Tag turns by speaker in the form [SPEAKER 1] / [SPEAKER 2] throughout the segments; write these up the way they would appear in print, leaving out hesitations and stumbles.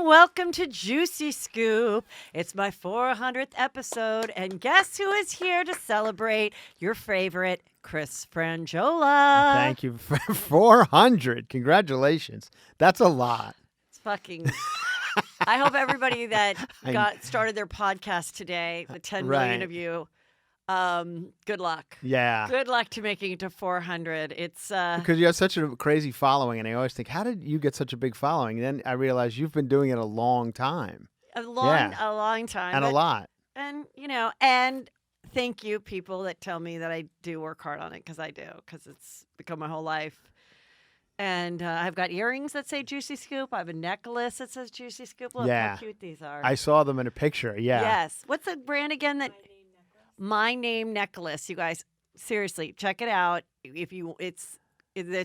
[SPEAKER 1] welcome to Juicy Scoop. It's my 400th episode, and guess who is here to celebrate? Your favorite, Chris Franjola.
[SPEAKER 2] Thank you for 400. Congratulations. That's a lot.
[SPEAKER 1] It's fucking... I hope everybody that started their podcast today, the 10 million of you, good luck.
[SPEAKER 2] Yeah.
[SPEAKER 1] Good luck to making it to 400. It's
[SPEAKER 2] because you have such a crazy following, and I always think, how did you get such a big following? And then I realized you've been doing it a long time.
[SPEAKER 1] A long time.
[SPEAKER 2] And a lot.
[SPEAKER 1] And, and thank you, people that tell me that I do work hard on it, because I do, because it's become my whole life. And I've got earrings that say Juicy Scoop. I have a necklace that says Juicy Scoop. Look how cute these are.
[SPEAKER 2] I saw them in a picture. Yeah.
[SPEAKER 1] Yes. What's the brand again? My Name Necklace. You guys, seriously, check it out. It's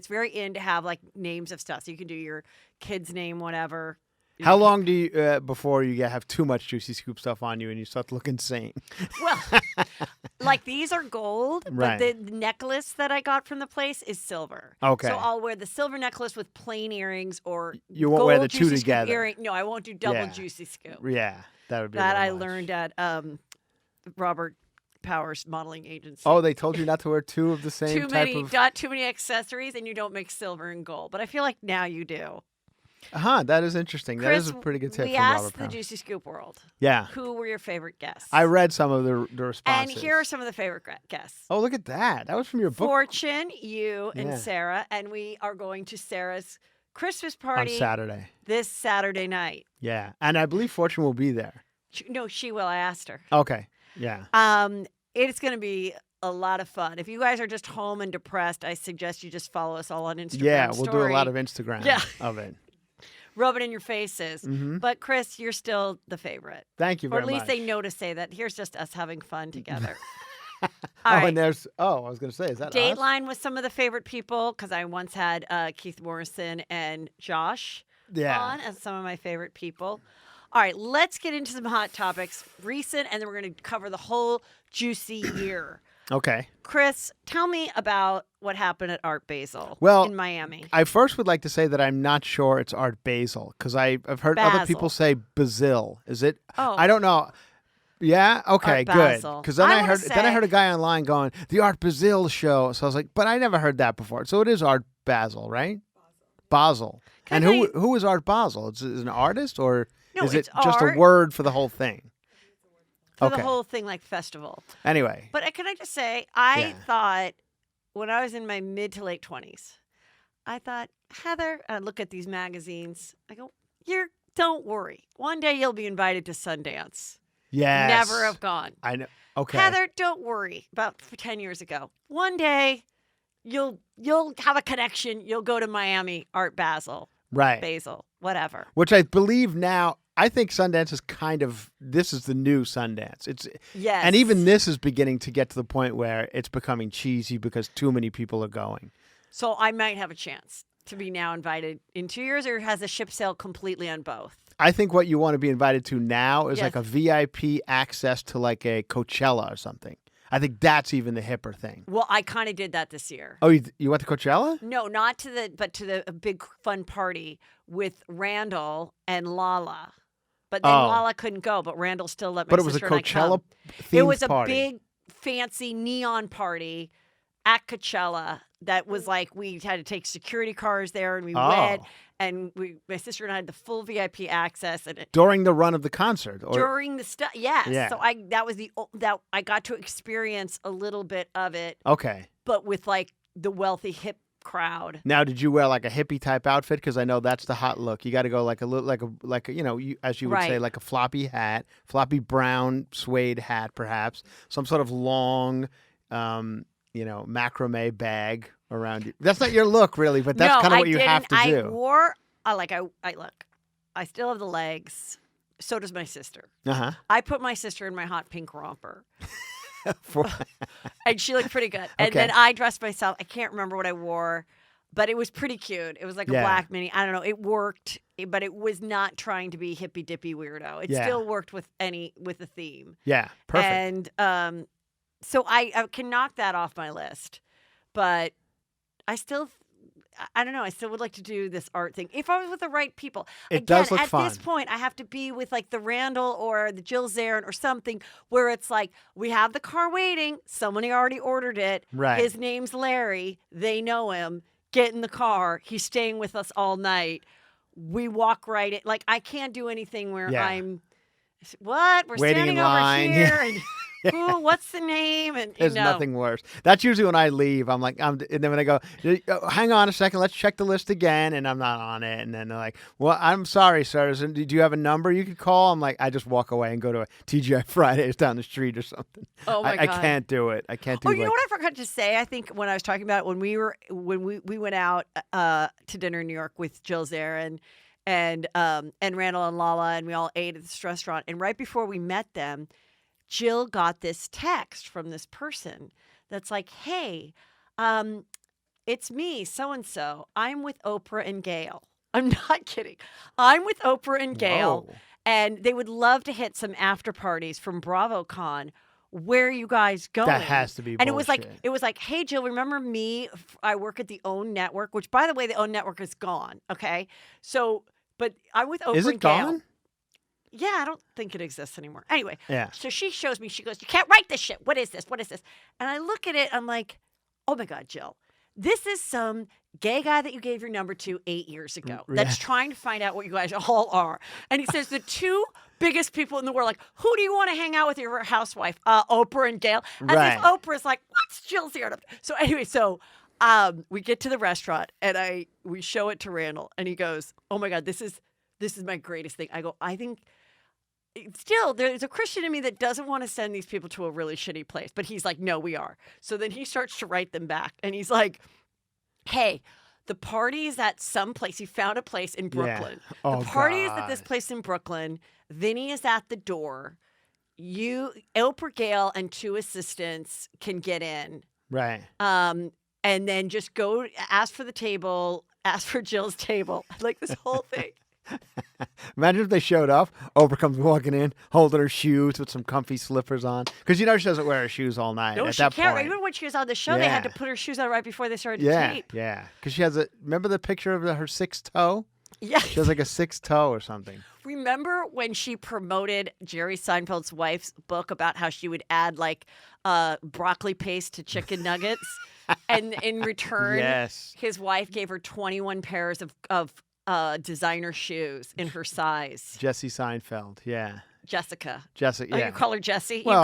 [SPEAKER 1] very in to have like names of stuff. So you can do your kid's name, whatever.
[SPEAKER 2] How long do you before you have too much Juicy Scoop stuff on you and you start to look insane?
[SPEAKER 1] Well, like these are gold,
[SPEAKER 2] right.
[SPEAKER 1] But the necklace that I got from the place is silver.
[SPEAKER 2] Okay.
[SPEAKER 1] So I'll wear the silver necklace with plain earrings, or
[SPEAKER 2] you won't
[SPEAKER 1] gold
[SPEAKER 2] wear the two
[SPEAKER 1] Juicy
[SPEAKER 2] together.
[SPEAKER 1] Scoop earring. No, I won't do double Juicy Scoop.
[SPEAKER 2] Yeah, that would be
[SPEAKER 1] that I
[SPEAKER 2] much.
[SPEAKER 1] learned at Robert Powers modeling agency.
[SPEAKER 2] Oh, they told you not to wear two of the same
[SPEAKER 1] Not too many accessories, and you don't mix silver and gold. But I feel like now you do.
[SPEAKER 2] That is interesting.
[SPEAKER 1] Chris,
[SPEAKER 2] that is a pretty good tip
[SPEAKER 1] we
[SPEAKER 2] from
[SPEAKER 1] asked
[SPEAKER 2] Robert
[SPEAKER 1] the
[SPEAKER 2] Powers.
[SPEAKER 1] Juicy Scoop world.
[SPEAKER 2] Yeah.
[SPEAKER 1] Who were your favorite guests?
[SPEAKER 2] I read some of the responses.
[SPEAKER 1] And here are some of the favorite guests.
[SPEAKER 2] Oh, look at that. That was from your book.
[SPEAKER 1] Fortune, you, and Sarah. And we are going to Sarah's Christmas party
[SPEAKER 2] on Saturday.
[SPEAKER 1] This Saturday night.
[SPEAKER 2] Yeah. And I believe Fortune will be there.
[SPEAKER 1] No, she will. I asked her.
[SPEAKER 2] Okay. Yeah.
[SPEAKER 1] It's going to be a lot of fun. If you guys are just home and depressed, I suggest you just follow us all on Instagram.
[SPEAKER 2] Yeah, we'll do a lot of Instagram of it.
[SPEAKER 1] Rub it in your faces.
[SPEAKER 2] Mm-hmm.
[SPEAKER 1] But Chris, you're still the favorite.
[SPEAKER 2] Thank you very much.
[SPEAKER 1] Or at least they know to say that. Here's just us having fun together.
[SPEAKER 2] And there's, I was going to say, is that
[SPEAKER 1] Dateline was some of the favorite people, because I once had Keith Morrison and Josh on as some of my favorite people. All right, let's get into some hot topics, recent, and then we're going to cover the whole juicy year.
[SPEAKER 2] Okay.
[SPEAKER 1] Chris, tell me about what happened at Art Basel in Miami.
[SPEAKER 2] I first would like to say that I'm not sure it's Art Basel, because I've heard other people say Basel. Is it?
[SPEAKER 1] Oh.
[SPEAKER 2] I don't know. Yeah. Okay.
[SPEAKER 1] Art
[SPEAKER 2] good.
[SPEAKER 1] Basel.
[SPEAKER 2] Because then I heard a guy online going the Art Basel show. So I was like, but I never heard that before. So it is Art Basel, right? Basel. And who is Art Basel? Is it an artist, or is it just a word for the whole thing?
[SPEAKER 1] For the whole thing, like festival.
[SPEAKER 2] Anyway.
[SPEAKER 1] But can I just say, I thought when I was in my mid to late 20s, I thought, Heather, I look at these magazines. I go, don't worry. One day you'll be invited to Sundance.
[SPEAKER 2] Yes.
[SPEAKER 1] Never have gone.
[SPEAKER 2] I know. Okay.
[SPEAKER 1] Heather, don't worry. About 10 years ago. One day you'll have a connection. You'll go to Miami Art Basel.
[SPEAKER 2] Right.
[SPEAKER 1] Basel. Whatever.
[SPEAKER 2] Which I believe now, I think Sundance is this is the new Sundance.
[SPEAKER 1] Yes.
[SPEAKER 2] And even this is beginning to get to the point where it's becoming cheesy because too many people are going.
[SPEAKER 1] So I might have a chance to be now invited in 2 years, or has the ship sailed completely on both?
[SPEAKER 2] I think what you want to be invited to now is like a VIP access to like a Coachella or something. I think that's even the hipper thing.
[SPEAKER 1] Well, I kind of did that this year.
[SPEAKER 2] Oh, you went to Coachella?
[SPEAKER 1] No, not to the big fun party with Randall and Lala. But then Lala couldn't go, but Randall still let my sister and I come.
[SPEAKER 2] But it was a Coachella themed
[SPEAKER 1] It was a
[SPEAKER 2] party.
[SPEAKER 1] big, fancy neon party at Coachella that was like, we had to take security cars there, and we went, and my sister and I had the full VIP access. And
[SPEAKER 2] during the run of the concert?
[SPEAKER 1] During the stuff, yes.
[SPEAKER 2] Yeah.
[SPEAKER 1] So I got to experience a little bit of it.
[SPEAKER 2] Okay.
[SPEAKER 1] But with like the wealthy hip crowd.
[SPEAKER 2] Now, did you wear like a hippie type outfit? Because I know that's the hot look. You got to go like a little, as you would say, like a floppy brown suede hat, perhaps some sort of long, macrame bag around you. That's not your look, really, but that's kind of what you have to do.
[SPEAKER 1] I wore, I still have the legs. So does my sister.
[SPEAKER 2] Uh-huh.
[SPEAKER 1] I put my sister in my hot pink romper. And she looked pretty good. And then I dressed myself. I can't remember what I wore, but it was pretty cute. It was like a black mini. I don't know. It worked, but it was not trying to be hippy dippy weirdo. It still worked with the theme.
[SPEAKER 2] Yeah, perfect.
[SPEAKER 1] And so I can knock that off my list, but I I don't know. I still would like to do this art thing if I was with the right people.
[SPEAKER 2] It
[SPEAKER 1] Again,
[SPEAKER 2] does look
[SPEAKER 1] at
[SPEAKER 2] fun.
[SPEAKER 1] this point, I have to be with like the Randall or the Jill Zarin or something where it's like we have the car waiting. Somebody already ordered it.
[SPEAKER 2] Right.
[SPEAKER 1] His name's Larry. They know him. Get in the car. He's staying with us all night. We walk right in. Like I can't do anything where
[SPEAKER 2] Yeah.
[SPEAKER 1] I'm. What? We're
[SPEAKER 2] Waiting
[SPEAKER 1] standing
[SPEAKER 2] in
[SPEAKER 1] over
[SPEAKER 2] line.
[SPEAKER 1] here and. Ooh, what's the name? And
[SPEAKER 2] There's nothing worse. That's usually when I leave. I'm like, and then when I go, hang on a second, let's check the list again, and I'm not on it. And then they're like, well, I'm sorry, sir. Did you have a number you could call? I'm like, I just walk away and go to a TGI Fridays down the street or something.
[SPEAKER 1] Oh my
[SPEAKER 2] I
[SPEAKER 1] God.
[SPEAKER 2] can't do it. I can't do.
[SPEAKER 1] Oh, you know what I forgot to say? I think when I was talking about it, when we went out to dinner in New York with Jill Zarin and Randall and Lala, and we all ate at this restaurant. And right before we met them, Jill got this text from this person that's like, hey, it's me, so-and-so. I'm with Oprah and Gail. I'm not kidding. I'm with Oprah and Gail,
[SPEAKER 2] Whoa.
[SPEAKER 1] and they would love to hit some after parties from BravoCon. Where are you guys going?
[SPEAKER 2] That has to be
[SPEAKER 1] And
[SPEAKER 2] bullshit.
[SPEAKER 1] it was like, hey, Jill, remember me? I work at the OWN Network, which, by the way, the OWN Network is gone, okay? So, but I'm with Oprah
[SPEAKER 2] Is it
[SPEAKER 1] and Gail.
[SPEAKER 2] gone?
[SPEAKER 1] Yeah, I don't think it exists anymore. Anyway,
[SPEAKER 2] Yeah.
[SPEAKER 1] so she shows me, she goes, you can't write this shit. What is this? What is this? And I look at it, I'm like, oh my God, Jill, this is some gay guy that you gave your number to 8 years ago that's trying to find out what you guys all are. And he says the two biggest people in the world, like, who do you want to hang out with your housewife? Oprah and Gail. As if Oprah's like, what's Jill's here? So anyway, we get to the restaurant and we show it to Randall and he goes, oh my God, this is my greatest thing. I go, I think still there's a Christian in me that doesn't want to send these people to a really shitty place. But he's like, no, we are. So then he starts to write them back and he's like, hey, the party is at some place. He found a place in Brooklyn.
[SPEAKER 2] Yeah. Oh,
[SPEAKER 1] the party is at
[SPEAKER 2] God.
[SPEAKER 1] this place in Brooklyn. Vinny is at the door. Oprah, Gail, and 2 assistants can get in.
[SPEAKER 2] Right.
[SPEAKER 1] And then just go ask for the table, ask for Jill's table. Like this whole thing.
[SPEAKER 2] Imagine if they showed up. Oprah comes walking in, holding her shoes with some comfy slippers on. Because she doesn't wear her shoes all night.
[SPEAKER 1] No,
[SPEAKER 2] at
[SPEAKER 1] she
[SPEAKER 2] that
[SPEAKER 1] can't.
[SPEAKER 2] point.
[SPEAKER 1] Even when she was on the show, they had to put her shoes on right before they started to
[SPEAKER 2] Yeah,
[SPEAKER 1] tape.
[SPEAKER 2] yeah. Because she has remember the picture of her 6th toe?
[SPEAKER 1] Yeah.
[SPEAKER 2] She has like a 6th toe or something.
[SPEAKER 1] Remember when she promoted Jerry Seinfeld's wife's book about how she would add like broccoli paste to chicken nuggets? And in return,
[SPEAKER 2] Yes.
[SPEAKER 1] his wife gave her 21 pairs of designer shoes in her size.
[SPEAKER 2] Jussie Seinfeld, yeah.
[SPEAKER 1] Jessica.
[SPEAKER 2] Jessica,
[SPEAKER 1] Oh,
[SPEAKER 2] yeah.
[SPEAKER 1] you call her Jessie?
[SPEAKER 2] Well,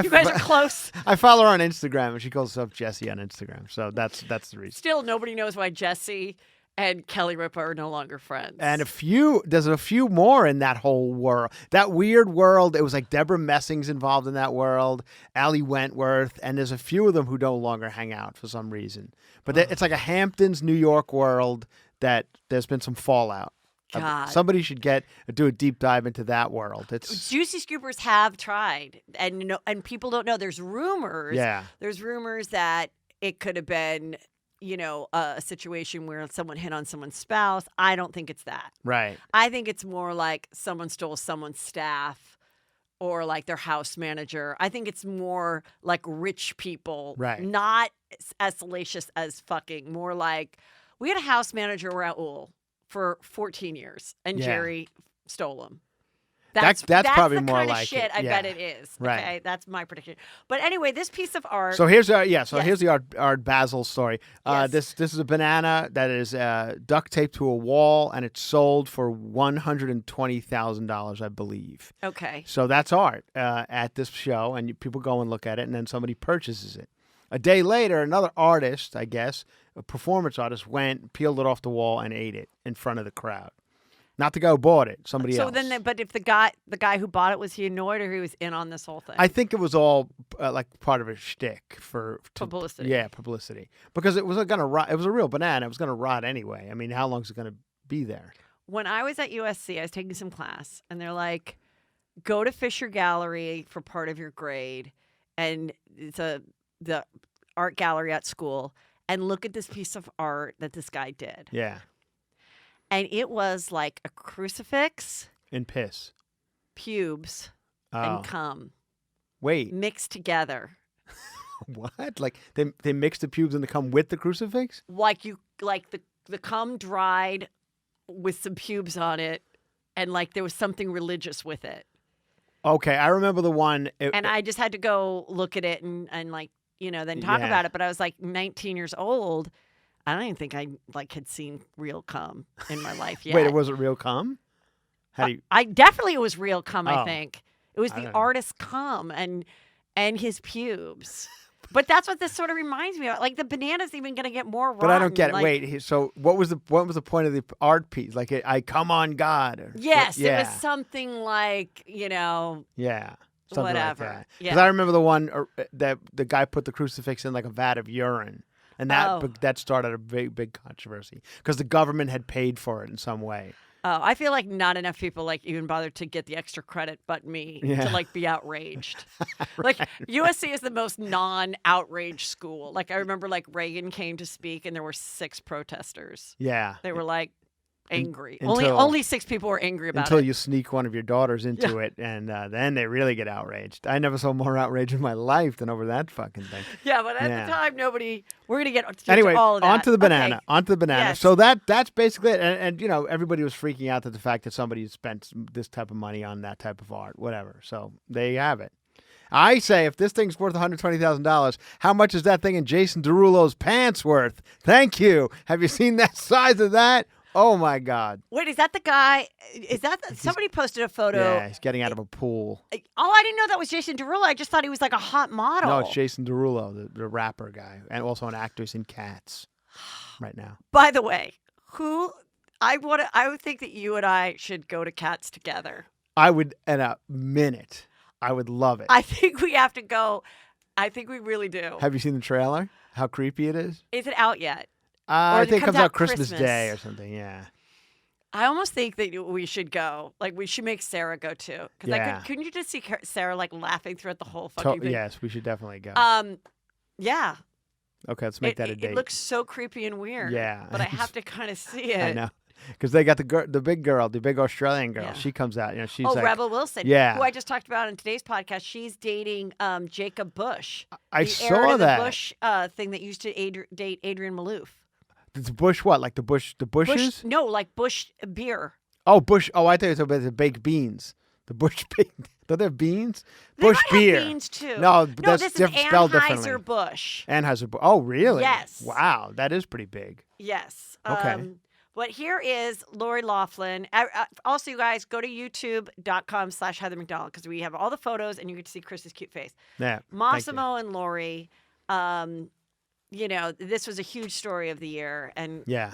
[SPEAKER 1] you guys are close.
[SPEAKER 2] I follow her on Instagram, and she calls herself Jessie on Instagram. So that's the reason.
[SPEAKER 1] Still, nobody knows why Jessie and Kelly Ripa are no longer friends.
[SPEAKER 2] And there's a few more in that whole world. That weird world. It was like Deborah Messing's involved in that world, Allie Wentworth, and there's a few of them who no longer hang out for some reason. But it's like a Hamptons, New York world that there's been some fallout.
[SPEAKER 1] God.
[SPEAKER 2] Somebody should do a deep dive into that world. It's
[SPEAKER 1] Juicy Scoopers have tried, and people don't know. There's rumors.
[SPEAKER 2] Yeah.
[SPEAKER 1] There's rumors that it could have been, a situation where someone hit on someone's spouse. I don't think it's that.
[SPEAKER 2] right.
[SPEAKER 1] I think it's more like someone stole someone's staff or like their house manager. I think it's more like rich people.
[SPEAKER 2] Right.
[SPEAKER 1] Not as salacious as fucking. More like we had a house manager, Raul, for 14 years, and
[SPEAKER 2] Yeah.
[SPEAKER 1] Jerry stole him.
[SPEAKER 2] That's probably
[SPEAKER 1] the
[SPEAKER 2] more
[SPEAKER 1] kind
[SPEAKER 2] like
[SPEAKER 1] of shit
[SPEAKER 2] it.
[SPEAKER 1] I
[SPEAKER 2] Yeah.
[SPEAKER 1] bet it is.
[SPEAKER 2] Right.
[SPEAKER 1] Okay, that's my prediction. But anyway, this piece of art.
[SPEAKER 2] So here's here's
[SPEAKER 1] Yes.
[SPEAKER 2] the Art Basel story.
[SPEAKER 1] Yes.
[SPEAKER 2] This is a banana that is duct taped to a wall, and it's sold for $120,000, I believe.
[SPEAKER 1] Okay.
[SPEAKER 2] So that's art at this show, and people go and look at it, and then somebody purchases it. A day later, another artist, I guess, a performance artist, went, peeled it off the wall, and ate it in front of the crowd. Not the guy who bought it, somebody else.
[SPEAKER 1] So then, but if the guy who bought it, was he annoyed or he was in on this whole thing?
[SPEAKER 2] I think it was all like part of a shtick for
[SPEAKER 1] Publicity.
[SPEAKER 2] Yeah, publicity. Because it was gonna rot. It was a real banana. It was gonna rot anyway. I mean, how long is it gonna be there?
[SPEAKER 1] When I was at USC, I was taking some class, and they're like, "Go to Fisher Gallery for part of your grade, and it's the art gallery at school, and look at this piece of art that this guy did."
[SPEAKER 2] Yeah,
[SPEAKER 1] And it was like a crucifix,
[SPEAKER 2] in piss.
[SPEAKER 1] pubes,
[SPEAKER 2] Oh,
[SPEAKER 1] and cum
[SPEAKER 2] wait,
[SPEAKER 1] mixed together.
[SPEAKER 2] what? Like they mix the pubes and they come with the crucifix?
[SPEAKER 1] Like the the cum dried with some pubes on it, and like there was something religious with it.
[SPEAKER 2] Okay, I remember the one.
[SPEAKER 1] And I just had to go look at it and like, then talk about it. But I was like 19 years old. I don't even think I like had seen real cum in my life yet.
[SPEAKER 2] Wait, it wasn't real cum?
[SPEAKER 1] I definitely it was real cum. I
[SPEAKER 2] Oh.
[SPEAKER 1] think it was
[SPEAKER 2] I
[SPEAKER 1] the
[SPEAKER 2] don't know.
[SPEAKER 1] artist's cum and his pubes. But that's what this sort of reminds me of. Like the banana's even going to get more rotten.
[SPEAKER 2] But I don't get it.
[SPEAKER 1] Like,
[SPEAKER 2] Wait, so what was the point of the art piece? Like, I come on God. Or,
[SPEAKER 1] yes,
[SPEAKER 2] yeah.
[SPEAKER 1] it was something like,
[SPEAKER 2] Yeah. Something
[SPEAKER 1] whatever.
[SPEAKER 2] Like that.
[SPEAKER 1] Yeah.
[SPEAKER 2] Because I remember the one that the guy put the crucifix in like a vat of urine. And that started a big controversy because the government had paid for it in some way.
[SPEAKER 1] Oh, I feel like not enough people like even bothered to get the extra credit but me to like be outraged.
[SPEAKER 2] Right.
[SPEAKER 1] Like USC is the most non-outraged school. Like I remember like Reagan came to speak and there were 6 protesters.
[SPEAKER 2] Yeah.
[SPEAKER 1] They were like angry.
[SPEAKER 2] Until-
[SPEAKER 1] only 6 people were angry about
[SPEAKER 2] Until
[SPEAKER 1] it.
[SPEAKER 2] you sneak one of your daughters into it, and then they really get outraged. I never saw more outrage in my life than over that fucking thing.
[SPEAKER 1] Yeah, but at
[SPEAKER 2] Yeah.
[SPEAKER 1] the time, we're going to get to
[SPEAKER 2] Anyway,
[SPEAKER 1] all of that.
[SPEAKER 2] onto the banana.
[SPEAKER 1] Okay.
[SPEAKER 2] Onto the banana.
[SPEAKER 1] Yes.
[SPEAKER 2] So that's basically it. And everybody was freaking out at the fact that somebody had spent this type of money on that type of art, whatever. So there you have it. I say if this thing's worth $120,000, how much is that thing in Jason Derulo's pants worth? Thank you. Have you seen that size of that? Oh, my God.
[SPEAKER 1] Wait, is that the guy? Is that somebody posted a photo?
[SPEAKER 2] Yeah, he's getting out of a pool.
[SPEAKER 1] Oh, I didn't know that was Jason Derulo. I just thought he was like a hot model.
[SPEAKER 2] No, it's Jason Derulo, the rapper guy, and also an actor in Cats right now.
[SPEAKER 1] By the way, I would think that you and I should go to Cats together.
[SPEAKER 2] I would, in a minute, I would love it.
[SPEAKER 1] I think we have to go. I think we really do.
[SPEAKER 2] Have you seen the trailer? How creepy it is?
[SPEAKER 1] Is it out yet?
[SPEAKER 2] I
[SPEAKER 1] it
[SPEAKER 2] think it
[SPEAKER 1] comes
[SPEAKER 2] comes out
[SPEAKER 1] out
[SPEAKER 2] Christmas
[SPEAKER 1] Christmas.
[SPEAKER 2] Day or something, yeah.
[SPEAKER 1] I almost think that we should go. Like we should make Sarah go too. Because
[SPEAKER 2] Yeah.
[SPEAKER 1] couldn't you just see Sarah like laughing throughout the whole fucking thing?
[SPEAKER 2] Yes, we should definitely go.
[SPEAKER 1] Yeah.
[SPEAKER 2] Okay, let's make that a date.
[SPEAKER 1] It looks so creepy and weird.
[SPEAKER 2] Yeah.
[SPEAKER 1] But I have to kind of see it.
[SPEAKER 2] I know. Because they got the big girl, the big Australian girl.
[SPEAKER 1] Yeah.
[SPEAKER 2] She comes out. She's
[SPEAKER 1] Oh,
[SPEAKER 2] like,
[SPEAKER 1] Rebel Wilson.
[SPEAKER 2] Yeah.
[SPEAKER 1] Who I just talked about in today's podcast. She's dating Jacob Bush.
[SPEAKER 2] I
[SPEAKER 1] the
[SPEAKER 2] saw
[SPEAKER 1] heir to
[SPEAKER 2] that.
[SPEAKER 1] The Bush thing that used to date Adrian Malouf.
[SPEAKER 2] The Bush what? Like the Bushes?
[SPEAKER 1] Bush, no, like Bush beer.
[SPEAKER 2] Oh, Bush. Oh, I thought you were talking about the baked beans. The Bush baked. Don't they have beans?
[SPEAKER 1] They
[SPEAKER 2] Bush
[SPEAKER 1] might
[SPEAKER 2] beer.
[SPEAKER 1] have beans too.
[SPEAKER 2] No,
[SPEAKER 1] this
[SPEAKER 2] that's
[SPEAKER 1] is
[SPEAKER 2] spelled differently.
[SPEAKER 1] Anheuser-Busch.
[SPEAKER 2] Anheuser-Busch. Oh, really?
[SPEAKER 1] Yes.
[SPEAKER 2] Wow, that is pretty big.
[SPEAKER 1] Yes.
[SPEAKER 2] Okay.
[SPEAKER 1] But here is Lori Loughlin. Also, you guys, go to youtube.com/Heather McDonald because we have all the photos and you get to see Chris's cute face.
[SPEAKER 2] Yeah.
[SPEAKER 1] Massimo and Lori, this was a huge story of the year. And
[SPEAKER 2] Yeah.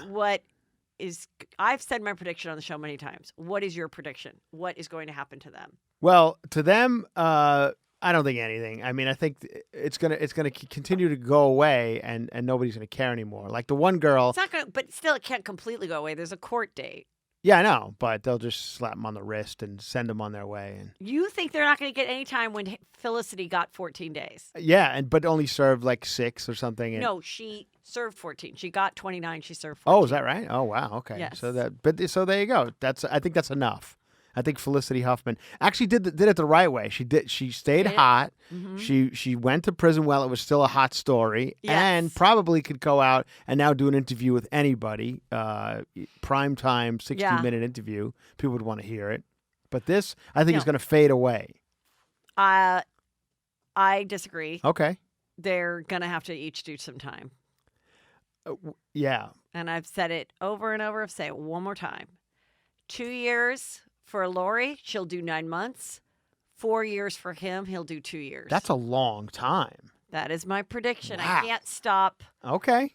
[SPEAKER 1] I've said my prediction on the show many times. What is your prediction? What is going to happen to them?
[SPEAKER 2] Well, to them, I don't think anything. I mean, I think it's gonna continue to go away, and nobody's gonna care anymore. Like the one girl.
[SPEAKER 1] It's not going to, but still, it can't completely go away. There's a court date.
[SPEAKER 2] Yeah, I know, but they'll just slap them on the wrist and send them on their way. And
[SPEAKER 1] You think they're not going to get any time when Felicity got 14 days?
[SPEAKER 2] yeah, but only served like 6 or something. And,
[SPEAKER 1] No, she served 14. She got 29. She served 14.
[SPEAKER 2] oh, is that right? Oh, wow. Okay.
[SPEAKER 1] Yes.
[SPEAKER 2] So there you go. I think that's enough. I think Felicity Huffman actually did it the right way. She stayed hot.
[SPEAKER 1] Mm-hmm.
[SPEAKER 2] She went to prison while it was still a hot story,
[SPEAKER 1] Yes.
[SPEAKER 2] and probably could go out and now do an interview with anybody. Prime time, 60-minute interview. People would want to hear it. But this, I think, is going to fade away.
[SPEAKER 1] I disagree.
[SPEAKER 2] Okay.
[SPEAKER 1] They're going to have to each do some time.
[SPEAKER 2] Yeah.
[SPEAKER 1] And I've said it over and over. I've said it one more time. 2 years for Lori, she'll do 9 months. 4 years for him, he'll do 2 years.
[SPEAKER 2] That's a long time.
[SPEAKER 1] That is my prediction.
[SPEAKER 2] Wow.
[SPEAKER 1] I can't stop
[SPEAKER 2] Okay.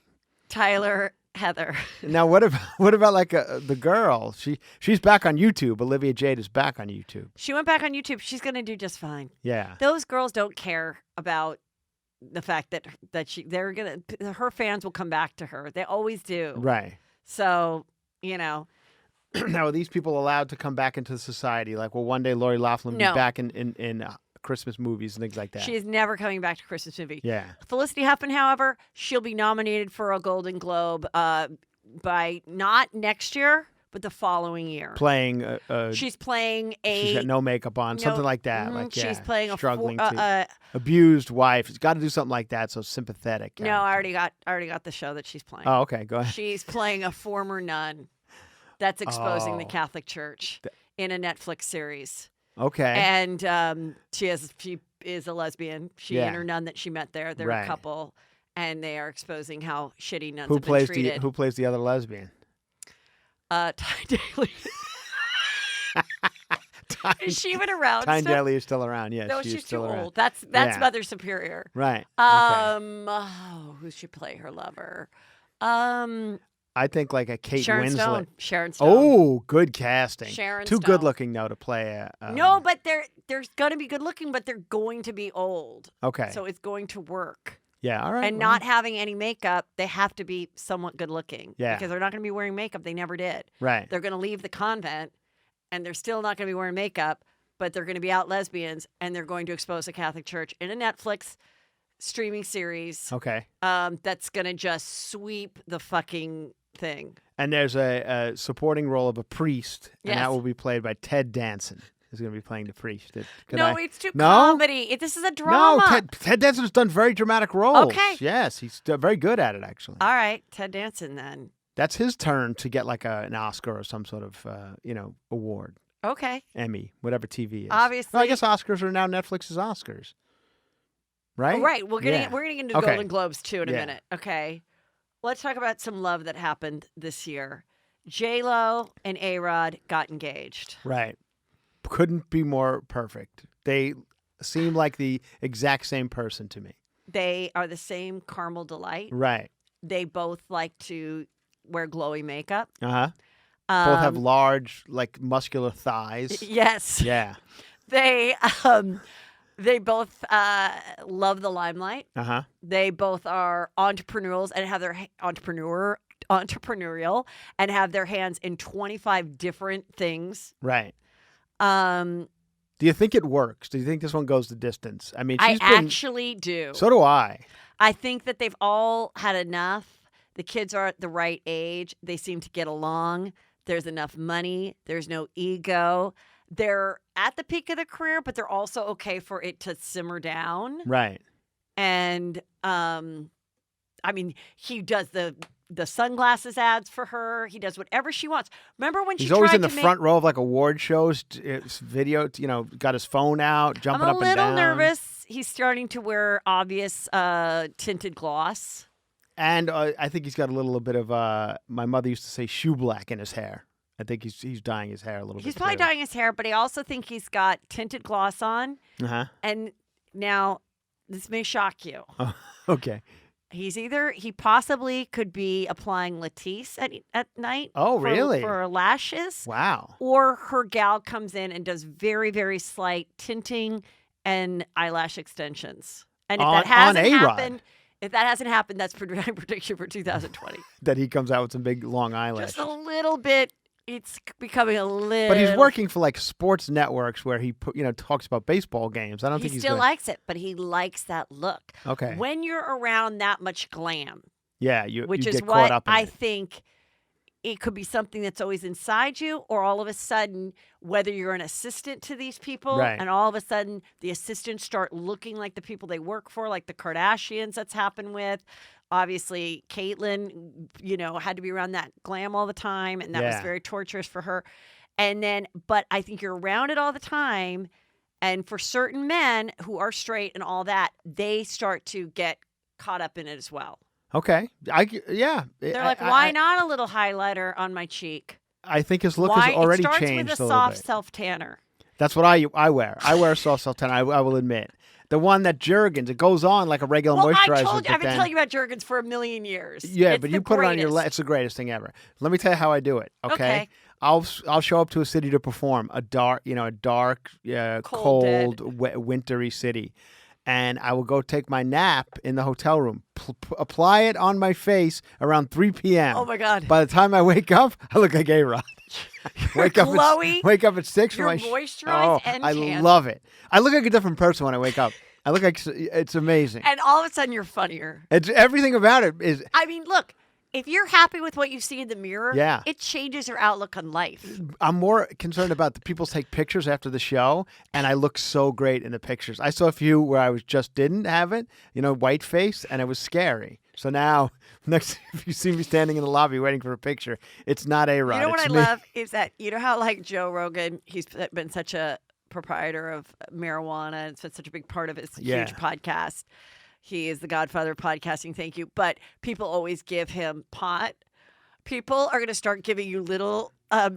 [SPEAKER 1] Tyler, Heather.
[SPEAKER 2] Now, what about like the girl? She's back on YouTube. Olivia Jade is back on YouTube.
[SPEAKER 1] She went back on YouTube. She's going to do just fine.
[SPEAKER 2] Yeah.
[SPEAKER 1] Those girls don't care about the fact that her fans will come back to her. They always do.
[SPEAKER 2] Right.
[SPEAKER 1] So,
[SPEAKER 2] Now, are these people allowed to come back into society? Like, will one day Lori Loughlin be
[SPEAKER 1] No.
[SPEAKER 2] back in Christmas movies and things like that?
[SPEAKER 1] she is never coming back to Christmas movie.
[SPEAKER 2] Yeah.
[SPEAKER 1] Felicity Huffman, however, she'll be nominated for a Golden Globe by not next year, but the following year.
[SPEAKER 2] Playing
[SPEAKER 1] She's playing
[SPEAKER 2] she's got no makeup on, something like that. Like
[SPEAKER 1] she's playing
[SPEAKER 2] struggling
[SPEAKER 1] a
[SPEAKER 2] abused wife. She's got to do something like that, so sympathetic.
[SPEAKER 1] No, I already got the show that she's playing.
[SPEAKER 2] Oh, okay, go ahead.
[SPEAKER 1] She's playing a former nun that's exposing the Catholic Church in a Netflix series.
[SPEAKER 2] Okay.
[SPEAKER 1] And she is a lesbian. She and her nun that she met there, they're a couple, and they are exposing how shitty nuns have been treated.
[SPEAKER 2] Who plays the other lesbian?
[SPEAKER 1] Ty Daly. Is she even around?
[SPEAKER 2] Ty Daly is still around. Yes,
[SPEAKER 1] no,
[SPEAKER 2] she's
[SPEAKER 1] too
[SPEAKER 2] still around.
[SPEAKER 1] old. That's Mother Superior.
[SPEAKER 2] Right.
[SPEAKER 1] Who should play her lover?
[SPEAKER 2] I think like a Kate Winslet.
[SPEAKER 1] Sharon Stone.
[SPEAKER 2] Oh, good casting.
[SPEAKER 1] Sharon
[SPEAKER 2] Too
[SPEAKER 1] Stone.
[SPEAKER 2] good looking though to play a.
[SPEAKER 1] No, but they're going to be good looking, but they're going to be old.
[SPEAKER 2] Okay.
[SPEAKER 1] So it's going to work.
[SPEAKER 2] Yeah. All right.
[SPEAKER 1] And not having any makeup, they have to be somewhat good looking.
[SPEAKER 2] Yeah.
[SPEAKER 1] Because they're not going to be wearing makeup. They never did.
[SPEAKER 2] Right.
[SPEAKER 1] They're going to leave the convent, and they're still not going to be wearing makeup, but they're going to be out lesbians, and they're going to expose the Catholic Church in a Netflix streaming series.
[SPEAKER 2] Okay.
[SPEAKER 1] That's going to just sweep the fucking thing.
[SPEAKER 2] And there's a supporting role of a priest, and
[SPEAKER 1] Yes.
[SPEAKER 2] that will be played by Ted Danson. Is going to be playing the priest.
[SPEAKER 1] It's too comedy. This is a drama.
[SPEAKER 2] No, Ted Danson's done very dramatic roles.
[SPEAKER 1] Okay.
[SPEAKER 2] Yes, he's very good at it, actually.
[SPEAKER 1] All right, Ted Danson then.
[SPEAKER 2] That's his turn to get like an Oscar or some sort of, award.
[SPEAKER 1] Okay.
[SPEAKER 2] Emmy, whatever TV is.
[SPEAKER 1] Obviously.
[SPEAKER 2] Well, I guess Oscars are now Netflix's Oscars. Right?
[SPEAKER 1] Oh, right. We're getting into the
[SPEAKER 2] Okay.
[SPEAKER 1] Golden Globes too in a
[SPEAKER 2] Yeah.
[SPEAKER 1] minute. Okay. Let's talk about some love that happened this year. JLO and A-Rod got engaged.
[SPEAKER 2] Right. Couldn't be more perfect. They seem like the exact same person to me.
[SPEAKER 1] They are the same caramel delight.
[SPEAKER 2] Right.
[SPEAKER 1] They both like to wear glowy makeup.
[SPEAKER 2] Uh-huh. Both have large, like, muscular thighs.
[SPEAKER 1] Yes.
[SPEAKER 2] Yeah.
[SPEAKER 1] They both love the limelight.
[SPEAKER 2] Uh-huh.
[SPEAKER 1] They both are entrepreneurs and have their entrepreneurial and have their hands in 25 different things.
[SPEAKER 2] Right.
[SPEAKER 1] Do
[SPEAKER 2] you think it works? Do you think this one goes the distance? I mean,
[SPEAKER 1] I actually do.
[SPEAKER 2] So do I.
[SPEAKER 1] I think that they've all had enough. The kids are at the right age. They seem to get along. There's enough money. There's no ego. They're at the peak of their career, but they're also okay for it to simmer down.
[SPEAKER 2] Right.
[SPEAKER 1] And he does the sunglasses ads for her. He does whatever she wants. Remember when
[SPEAKER 2] he's always in the front row of like award shows, video, got his phone out, jumping up and down.
[SPEAKER 1] I'm a little nervous. He's starting to wear obvious tinted gloss.
[SPEAKER 2] And I think he's got a little bit of, my mother used to say, shoe black in his hair. I think he's dyeing his hair a little bit.
[SPEAKER 1] He's probably dyeing his hair, but I also think he's got tinted gloss on.
[SPEAKER 2] Uh-huh.
[SPEAKER 1] And now, this may shock you.
[SPEAKER 2] Oh, okay.
[SPEAKER 1] He possibly could be applying Latisse at night.
[SPEAKER 2] Oh, really?
[SPEAKER 1] For lashes.
[SPEAKER 2] Wow.
[SPEAKER 1] Or her gal comes in and does very, very slight tinting and eyelash extensions. And if that hasn't happened, that's my prediction for 2020.
[SPEAKER 2] That he comes out with some big long eyelashes.
[SPEAKER 1] Just a little bit. It's becoming a little.
[SPEAKER 2] But he's working for like sports networks where he talks about baseball games. I don't think
[SPEAKER 1] he still likes it, but he likes that look.
[SPEAKER 2] Okay.
[SPEAKER 1] When you're around that much glam.
[SPEAKER 2] Yeah,
[SPEAKER 1] which
[SPEAKER 2] you
[SPEAKER 1] is
[SPEAKER 2] get caught up in
[SPEAKER 1] I
[SPEAKER 2] it.
[SPEAKER 1] think it could be something that's always inside you, or all of a sudden, whether you're an assistant to these people,
[SPEAKER 2] right.
[SPEAKER 1] and all of a sudden the assistants start looking like the people they work for, like the Kardashians that's happened with. Obviously, Caitlyn, had to be around that glam all the time, and that was very torturous for her. But I think you're around it all the time, and for certain men who are straight and all that, they start to get caught up in it as well.
[SPEAKER 2] Okay.
[SPEAKER 1] They're like, why not a little highlighter on my cheek?
[SPEAKER 2] I think his look has already changed a little bit.
[SPEAKER 1] It starts with a soft self-tanner.
[SPEAKER 2] That's what I wear. I wear a soft self-tanner, I will admit. The one that Jergens, it goes on like a regular moisturizer.
[SPEAKER 1] I've been telling you about Jergens for a million years.
[SPEAKER 2] Yeah,
[SPEAKER 1] it's
[SPEAKER 2] but you put it on your it's the greatest thing ever. Let me tell you how I do it, okay? I'll show up to a city to perform, a dark, cold, wintry city. And I will go take my nap in the hotel room, apply it on my face around 3 p.m.
[SPEAKER 1] Oh, my God.
[SPEAKER 2] By the time I wake up, I look like A-Rod. wake up at 6 for
[SPEAKER 1] you're
[SPEAKER 2] my
[SPEAKER 1] moisturized and
[SPEAKER 2] I
[SPEAKER 1] tan.
[SPEAKER 2] love it. I look like a different person when I wake up. I look like it's amazing.
[SPEAKER 1] And all of a sudden you're funnier.
[SPEAKER 2] It's everything about it is.
[SPEAKER 1] I mean, look, if you're happy with what you see in the mirror,
[SPEAKER 2] Yeah.
[SPEAKER 1] it changes your outlook on life.
[SPEAKER 2] I'm more concerned about the people take pictures after the show, and I look so great in the pictures. I saw a few where I just didn't have it, white face, and it was scary. So now, if you see me standing in the lobby waiting for a picture, it's not A-Rod.
[SPEAKER 1] You know what
[SPEAKER 2] it's
[SPEAKER 1] I
[SPEAKER 2] me.
[SPEAKER 1] love is that, how like Joe Rogan, he's been such a proprietor of marijuana, and it's been such a big part of his huge podcast. He is the godfather of podcasting, thank you. But people always give him pot. People are going to start giving you little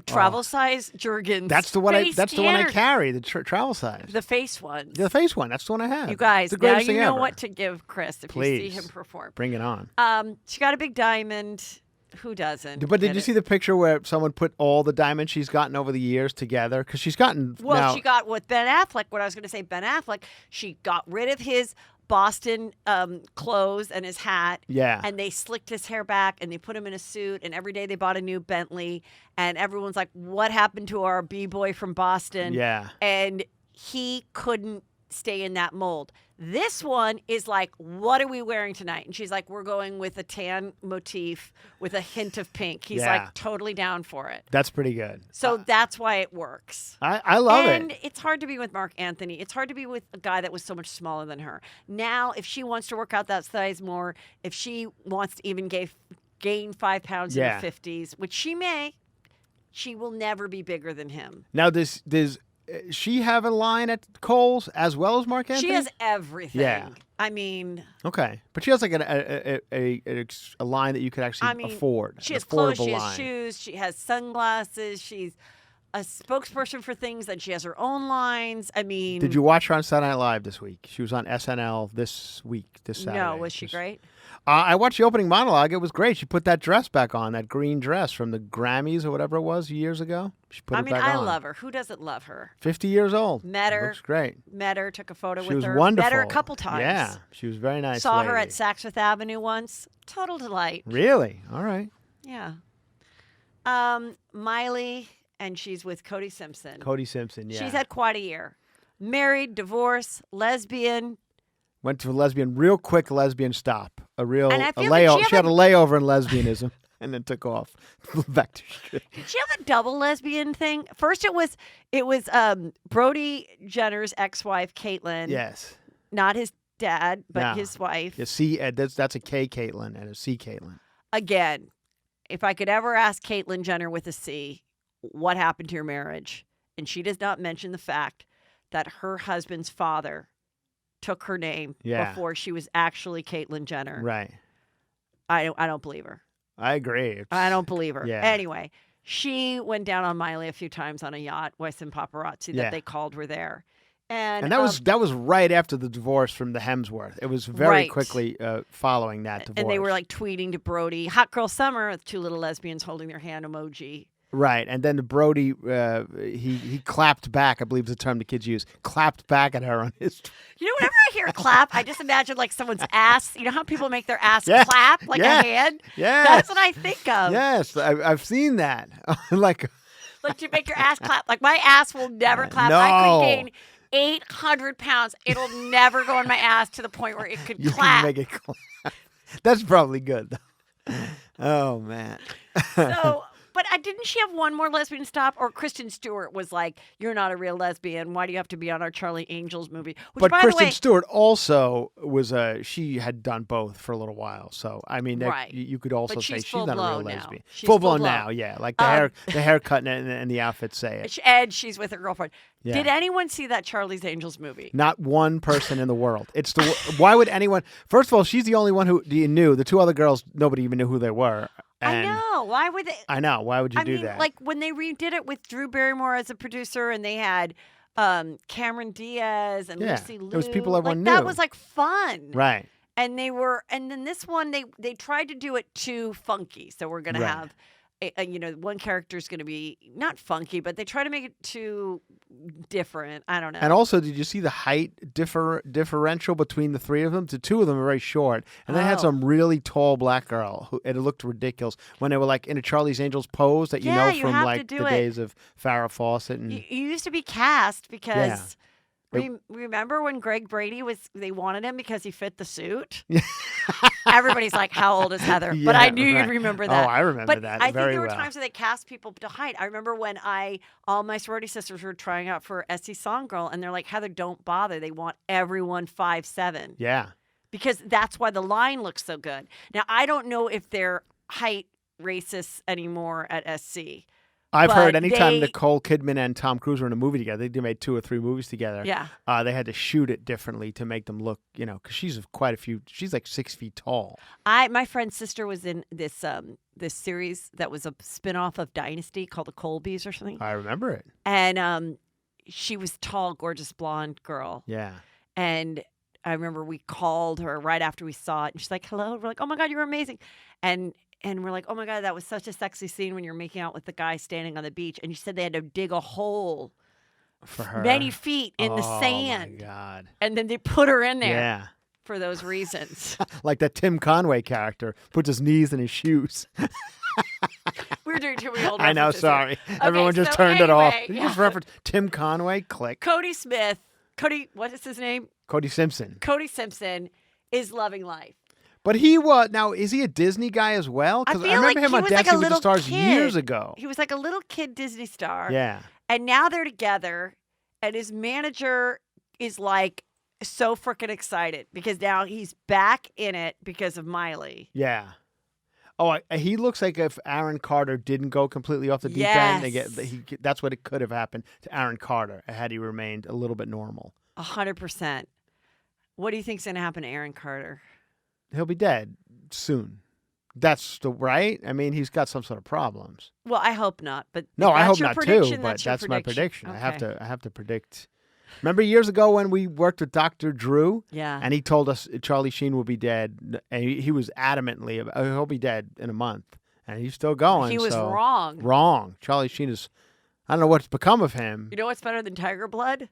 [SPEAKER 1] travel size Jergens.
[SPEAKER 2] That's the one. That's the one I
[SPEAKER 1] scanners.
[SPEAKER 2] carry. The travel size.
[SPEAKER 1] The face ones.
[SPEAKER 2] The face one. That's the one I have.
[SPEAKER 1] You guys,
[SPEAKER 2] the
[SPEAKER 1] now
[SPEAKER 2] greatest
[SPEAKER 1] you
[SPEAKER 2] thing
[SPEAKER 1] know
[SPEAKER 2] ever.
[SPEAKER 1] what to give Chris if you see him perform.
[SPEAKER 2] Bring it on.
[SPEAKER 1] She got a big diamond. Who doesn't?
[SPEAKER 2] But did you see the picture where someone put all the diamonds she's gotten over the years together? Because she's gotten.
[SPEAKER 1] Well, she got with Ben Affleck. What I was going to say, Ben Affleck, she got rid of his Boston clothes and his hat.
[SPEAKER 2] Yeah.
[SPEAKER 1] And they slicked his hair back and they put him in a suit. And every day they bought a new Bentley. And everyone's like, what happened to our B-boy from Boston?
[SPEAKER 2] Yeah.
[SPEAKER 1] And he couldn't stay in that mold. This one is like, what are we wearing tonight? And she's like, we're going with a tan motif with a hint of pink. He's like totally down for it.
[SPEAKER 2] That's pretty good.
[SPEAKER 1] So that's why it works.
[SPEAKER 2] I love it.
[SPEAKER 1] And it's hard to be with Mark Anthony. It's hard to be with a guy that was so much smaller than her. Now, if she wants to work out that size more, if she wants to even gain 5 pounds in her 50s, which she may, she will never be bigger than him.
[SPEAKER 2] Now, does she have a line at Kohl's as well as Mark Anthony?
[SPEAKER 1] She has everything.
[SPEAKER 2] Yeah.
[SPEAKER 1] I mean.
[SPEAKER 2] Okay. But she has like a line that you could actually afford.
[SPEAKER 1] She has clothes, she has shoes, she has sunglasses, she's a spokesperson for things, and she has her own lines. I mean.
[SPEAKER 2] Did you watch her on Saturday Night Live this week? She was on SNL this Saturday.
[SPEAKER 1] No, was she great?
[SPEAKER 2] I watched the opening monologue. It was great. She put that dress back on, that green dress from the Grammys or whatever it was years ago. She put it back on.
[SPEAKER 1] I love her. Who doesn't love her?
[SPEAKER 2] 50 years old.
[SPEAKER 1] Met her.
[SPEAKER 2] Looks great.
[SPEAKER 1] Met her, took a photo with her.
[SPEAKER 2] She was wonderful.
[SPEAKER 1] Met her a couple times.
[SPEAKER 2] Yeah, she was very nice.
[SPEAKER 1] Saw her at Saks Fifth Avenue once. Total delight.
[SPEAKER 2] Really? All right.
[SPEAKER 1] Yeah. Miley, and she's with Cody Simpson.
[SPEAKER 2] Cody Simpson, yeah.
[SPEAKER 1] She's had quite a year. Married, divorced, lesbian.
[SPEAKER 2] Went to a real quick lesbian stop.
[SPEAKER 1] Like
[SPEAKER 2] she had a layover in lesbianism and then took off. Back to shit.
[SPEAKER 1] Did she have a double lesbian thing? First it was Brody Jenner's ex-wife, Caitlyn.
[SPEAKER 2] Yes.
[SPEAKER 1] Not his dad, but his wife.
[SPEAKER 2] Yeah, that's a K Caitlyn and a C Caitlyn.
[SPEAKER 1] Again, if I could ever ask Caitlyn Jenner with a C, what happened to your marriage? And she does not mention the fact that her husband's father took her name before she was actually Caitlyn Jenner.
[SPEAKER 2] Right.
[SPEAKER 1] I don't believe her.
[SPEAKER 2] I agree.
[SPEAKER 1] I don't believe her.
[SPEAKER 2] Yeah.
[SPEAKER 1] Anyway, she went down on Miley a few times on a yacht with some paparazzi that they called were there. And
[SPEAKER 2] that was right after the divorce from the Hemsworth. It was very quickly following that divorce.
[SPEAKER 1] And they were like tweeting to Brody, "Hot Girl Summer," with two little lesbians holding their hand emoji.
[SPEAKER 2] Right, and then Brody, he clapped back. I believe is the term the kids use. Clapped back at her on his.
[SPEAKER 1] Whenever I hear a clap, I just imagine like someone's ass. You know how people make their ass clap like a hand?
[SPEAKER 2] Yeah,
[SPEAKER 1] that's what I think of.
[SPEAKER 2] Yes, I've seen that. like
[SPEAKER 1] to make your ass clap. Like my ass will never clap.
[SPEAKER 2] No.
[SPEAKER 1] I could gain 800 pounds. It'll never go in my ass to the point where it could clap.
[SPEAKER 2] Can make it clap. That's probably good though. Oh man.
[SPEAKER 1] So. But didn't she have one more lesbian stop? Or Kristen Stewart was like, "You're not a real lesbian. Why do you have to be on our Charlie Angels movie?" Which,
[SPEAKER 2] but
[SPEAKER 1] by
[SPEAKER 2] Kristen
[SPEAKER 1] the way,
[SPEAKER 2] Stewart also was she had done both for a little while. So I mean, you could also say she's not a real lesbian.
[SPEAKER 1] Full
[SPEAKER 2] blown now, yeah. Like the haircut and the outfit say it.
[SPEAKER 1] And she's with her girlfriend.
[SPEAKER 2] Yeah.
[SPEAKER 1] Did anyone see that Charlie's Angels movie?
[SPEAKER 2] Not one person in the world. It's why would anyone? First of all, she's the only one who knew. The two other girls, nobody even knew who they were.
[SPEAKER 1] I know. Why would they?
[SPEAKER 2] I know. Why would you do that?
[SPEAKER 1] Like when they redid it with Drew Barrymore as a producer, and they had Cameron Diaz and Lucy Liu.
[SPEAKER 2] It was people everyone knew.
[SPEAKER 1] That was like fun,
[SPEAKER 2] right?
[SPEAKER 1] And then this one they tried to do it too funky. So we're gonna have. One character is going to be not funky, but they try to make it too different. I don't know.
[SPEAKER 2] And also, did you see the height differential between the three of them? The two of them are very short, and they had some really tall black girl, and it looked ridiculous when they were like in a Charlie's Angels pose that from like the days of Farrah Fawcett. And
[SPEAKER 1] you used to be cast because Remember when Greg Brady they wanted him because he fit the suit? Everybody's like, how old is Heather? But I knew you'd remember that.
[SPEAKER 2] Oh, I remember that
[SPEAKER 1] I think
[SPEAKER 2] very
[SPEAKER 1] there were
[SPEAKER 2] well.
[SPEAKER 1] times where they cast people to hide. I remember when all my sorority sisters were trying out for SC Song Girl, and they're like, Heather, don't bother. They want everyone 5'7".
[SPEAKER 2] Yeah.
[SPEAKER 1] Because that's why the line looks so good. Now, I don't know if they're height racists anymore at SC.
[SPEAKER 2] I've heard anytime Nicole Kidman and Tom Cruise were in a movie together, they made 2 or 3 movies together.
[SPEAKER 1] Yeah.
[SPEAKER 2] They had to shoot it differently to make them look, because she's she's like 6 feet tall.
[SPEAKER 1] My friend's sister was in this series that was a spinoff of Dynasty called The Colbys or something.
[SPEAKER 2] I remember it.
[SPEAKER 1] And she was tall, gorgeous, blonde girl.
[SPEAKER 2] Yeah.
[SPEAKER 1] And I remember we called her right after we saw it, and she's like, hello. We're like, oh, my God, you're amazing. And we're like, oh, my God, that was such a sexy scene when you're making out with the guy standing on the beach. And you said they had to dig a hole
[SPEAKER 2] for her
[SPEAKER 1] many feet in the sand.
[SPEAKER 2] Oh, my God.
[SPEAKER 1] And then they put her in there.
[SPEAKER 2] Yeah.
[SPEAKER 1] For those reasons.
[SPEAKER 2] Like that Tim Conway character puts his knees in his shoes.
[SPEAKER 1] We're doing too many old
[SPEAKER 2] I know,
[SPEAKER 1] references
[SPEAKER 2] sorry.
[SPEAKER 1] here.
[SPEAKER 2] Everyone
[SPEAKER 1] Okay,
[SPEAKER 2] just
[SPEAKER 1] so
[SPEAKER 2] turned it off.
[SPEAKER 1] anyway,
[SPEAKER 2] You
[SPEAKER 1] yeah.
[SPEAKER 2] just referenced Tim Conway, click.
[SPEAKER 1] Cody, what is his name?
[SPEAKER 2] Cody Simpson.
[SPEAKER 1] Cody Simpson is loving life.
[SPEAKER 2] But he was, now, is he a Disney guy as well? Because I remember him on Dancing with the Stars years ago.
[SPEAKER 1] He was like a little kid Disney star.
[SPEAKER 2] Yeah.
[SPEAKER 1] And now they're together, and his manager is like so freaking excited because now he's back in it because of Miley.
[SPEAKER 2] Yeah. Oh, he looks like if Aaron Carter didn't go completely off the deep end, that's what it could have happened to Aaron Carter had he remained a little bit normal.
[SPEAKER 1] 100%. What do you think's going to happen to Aaron Carter?
[SPEAKER 2] He'll be dead soon. That's right. I mean, he's got some sort of problems.
[SPEAKER 1] Well, I hope not. But
[SPEAKER 2] no, I hope
[SPEAKER 1] your
[SPEAKER 2] not
[SPEAKER 1] prediction,
[SPEAKER 2] too. But that's my prediction.
[SPEAKER 1] Okay.
[SPEAKER 2] I have to predict. Remember years ago when we worked with Dr. Drew?
[SPEAKER 1] Yeah.
[SPEAKER 2] And he told us Charlie Sheen will be dead. And he was adamantly about, he'll be dead in a month. And he's still going.
[SPEAKER 1] He was wrong.
[SPEAKER 2] Wrong. Charlie Sheen is, I don't know what's become of him.
[SPEAKER 1] You know what's better than Tiger Blood?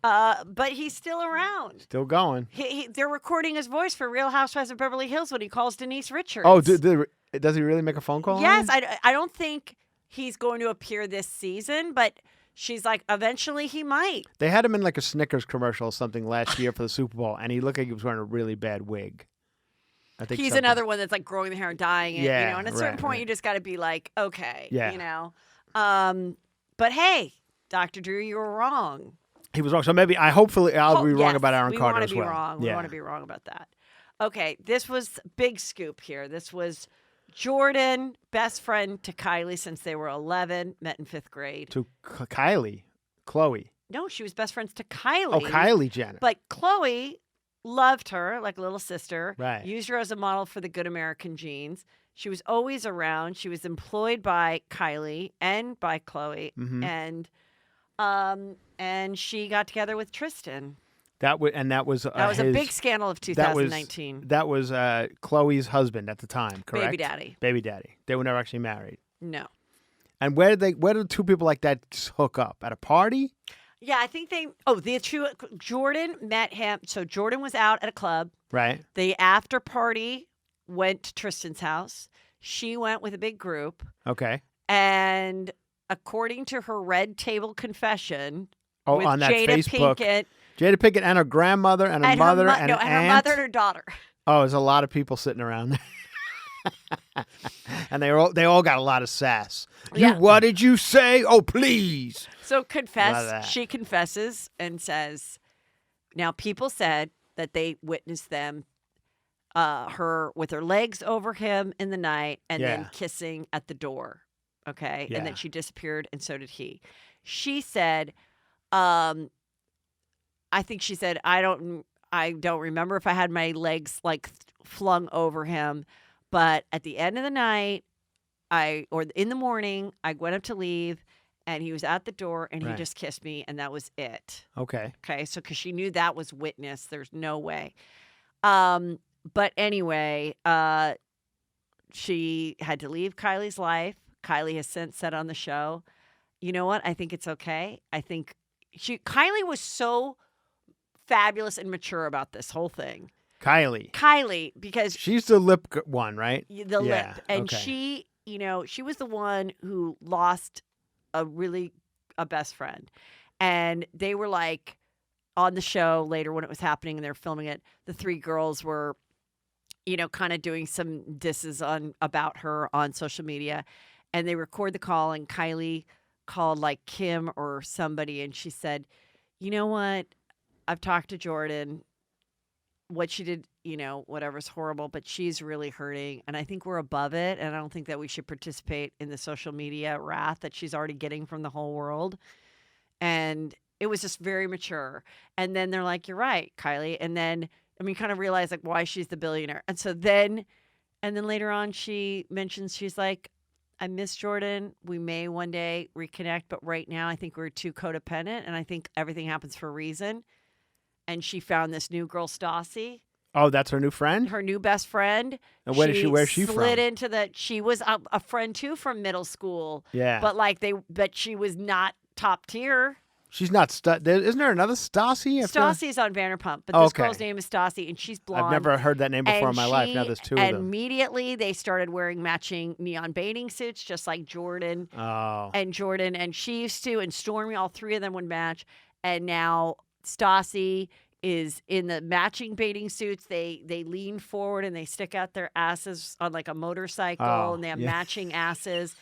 [SPEAKER 1] But he's still around.
[SPEAKER 2] Still going.
[SPEAKER 1] They're recording his voice for Real Housewives of Beverly Hills when he calls Denise Richards.
[SPEAKER 2] Oh, does he really make a phone call?
[SPEAKER 1] Yes. I don't think he's going to appear this season, but she's like, eventually he might.
[SPEAKER 2] They had him in like a Snickers commercial or something last year for the Super Bowl, and he looked like he was wearing a really bad wig. I think
[SPEAKER 1] he's another one that's like growing the hair and dyeing it.
[SPEAKER 2] Yeah,
[SPEAKER 1] and at a certain point, you just got to be like, okay,
[SPEAKER 2] Yeah.
[SPEAKER 1] But hey, Dr. Drew, you were wrong.
[SPEAKER 2] He was wrong. So maybe hopefully I'll be wrong about Aaron Carter as well.
[SPEAKER 1] We want to be wrong about that. Okay, this was big scoop here. This was Jordan, best friend to Kylie since they were 11, met in 5th grade.
[SPEAKER 2] To Kylie, Khloe.
[SPEAKER 1] No, she was best friends to Kylie.
[SPEAKER 2] Oh, Kylie Jenner.
[SPEAKER 1] But Khloe loved her like a little sister.
[SPEAKER 2] Right.
[SPEAKER 1] Used her as a model for the Good American Jeans. She was always around. She was employed by Kylie and by Khloe, and she got together with Tristan.
[SPEAKER 2] That was
[SPEAKER 1] a big scandal of 2019.
[SPEAKER 2] That was Khloe's husband at the time, correct?
[SPEAKER 1] Baby daddy.
[SPEAKER 2] Baby daddy. They were never actually married.
[SPEAKER 1] No.
[SPEAKER 2] And where did 2 people like that hook up? At a party?
[SPEAKER 1] Yeah, I think Jordan met him. So Jordan was out at a club.
[SPEAKER 2] Right.
[SPEAKER 1] The after party went to Tristan's house. She went with a big group.
[SPEAKER 2] Okay.
[SPEAKER 1] And according to her Red Table confession, with
[SPEAKER 2] on that
[SPEAKER 1] Jada
[SPEAKER 2] Facebook,
[SPEAKER 1] Pinkett,
[SPEAKER 2] Jada Pinkett and her grandmother and her mother and an aunt.
[SPEAKER 1] her mother and her daughter.
[SPEAKER 2] Oh, there's a lot of people sitting around there. And they all got a lot of sass.
[SPEAKER 1] Yeah.
[SPEAKER 2] What did you say? Oh, please.
[SPEAKER 1] So she confesses and says, now people said that they witnessed them, her with her legs over him in the night and then kissing at the door. Okay.
[SPEAKER 2] Yeah.
[SPEAKER 1] And then she disappeared and so did he. She said, I think she said, I don't remember if I had my legs like flung over him, but at the end of the night, or in the morning, I went up to leave and he was at the door and he just kissed me and that was it.
[SPEAKER 2] Okay.
[SPEAKER 1] Okay. So, cause she knew that was witness. There's no way. But anyway, she had to leave Kylie's life. Kylie has since said on the show, you know what? I think it's okay. I think Kylie was so fabulous and mature about this whole thing. Kylie, because
[SPEAKER 2] she's the lip one, right?
[SPEAKER 1] The lip. And she, she was the one who lost a best friend. And they were like on the show later when it was happening and they were filming it. The three girls were, kind of doing some disses about her on social media. And they record the call, and Kylie called like Kim or somebody, and she said, "You know what? I've talked to Jordan. What she did, whatever's horrible, but she's really hurting. And I think we're above it. And I don't think that we should participate in the social media wrath that she's already getting from the whole world." And it was just very mature. And then they're like, "You're right, Kylie." And then, kind of realize like why she's the billionaire. And then later on, she mentions, she's like, "I miss Jordan. We may one day reconnect, but right now I think we're too codependent. And I think everything happens for a reason." And she found this new girl, Stassi.
[SPEAKER 2] Oh, that's her new friend?
[SPEAKER 1] Her new best friend.
[SPEAKER 2] And where's she from?
[SPEAKER 1] Slid into she was a friend too from middle school.
[SPEAKER 2] Yeah.
[SPEAKER 1] But she was not top tier.
[SPEAKER 2] She's not, isn't there another Stassi?
[SPEAKER 1] Stassi's on Vanderpump, but this girl's name is Stassi, and she's blonde.
[SPEAKER 2] I've never heard that name before in my life. Now there's two of them.
[SPEAKER 1] Immediately, they started wearing matching neon bathing suits, just like Jordan.
[SPEAKER 2] Oh.
[SPEAKER 1] And Jordan, and she used to, and Stormy, all three of them would match. And now Stassi is in the matching bathing suits. They lean forward and they stick out their asses on like a motorcycle, and they have matching asses.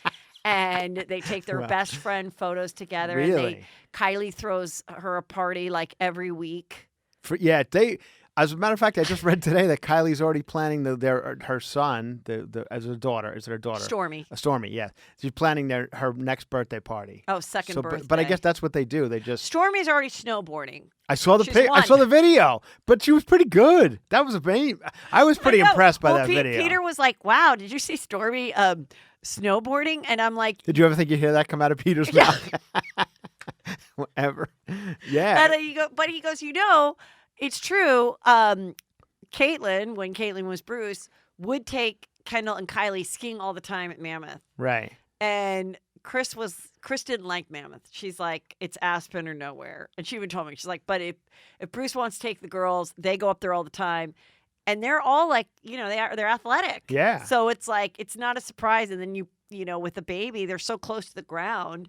[SPEAKER 1] And they take their best friend photos together.
[SPEAKER 2] Really?
[SPEAKER 1] And Kylie throws her a party like every week.
[SPEAKER 2] As a matter of fact, I just read today that Kylie's already planning her son, as a daughter. Is it her daughter?
[SPEAKER 1] Stormy.
[SPEAKER 2] Stormy, yeah. She's planning her next birthday party.
[SPEAKER 1] Oh, second birthday.
[SPEAKER 2] But I guess that's what they do. They just.
[SPEAKER 1] Stormy's already snowboarding.
[SPEAKER 2] I saw the video, but she was pretty good. That was amazing. I was pretty impressed by that video.
[SPEAKER 1] Peter was like, "Wow, did you see Stormy snowboarding?" And I'm like,
[SPEAKER 2] "Did you ever think you'd hear that come out of Peter's mouth?" Whatever. Yeah.
[SPEAKER 1] And he goes, it's true. Caitlyn, when Caitlyn was Bruce, would take Kendall and Kylie skiing all the time at Mammoth.
[SPEAKER 2] Right.
[SPEAKER 1] And Chris didn't like Mammoth. She's like, "It's Aspen or nowhere." And she even told me, she's like, "But if Bruce wants to take the girls, they go up there all the time." And they're all like, they're athletic.
[SPEAKER 2] Yeah.
[SPEAKER 1] So it's like, it's not a surprise. And then with the baby, they're so close to the ground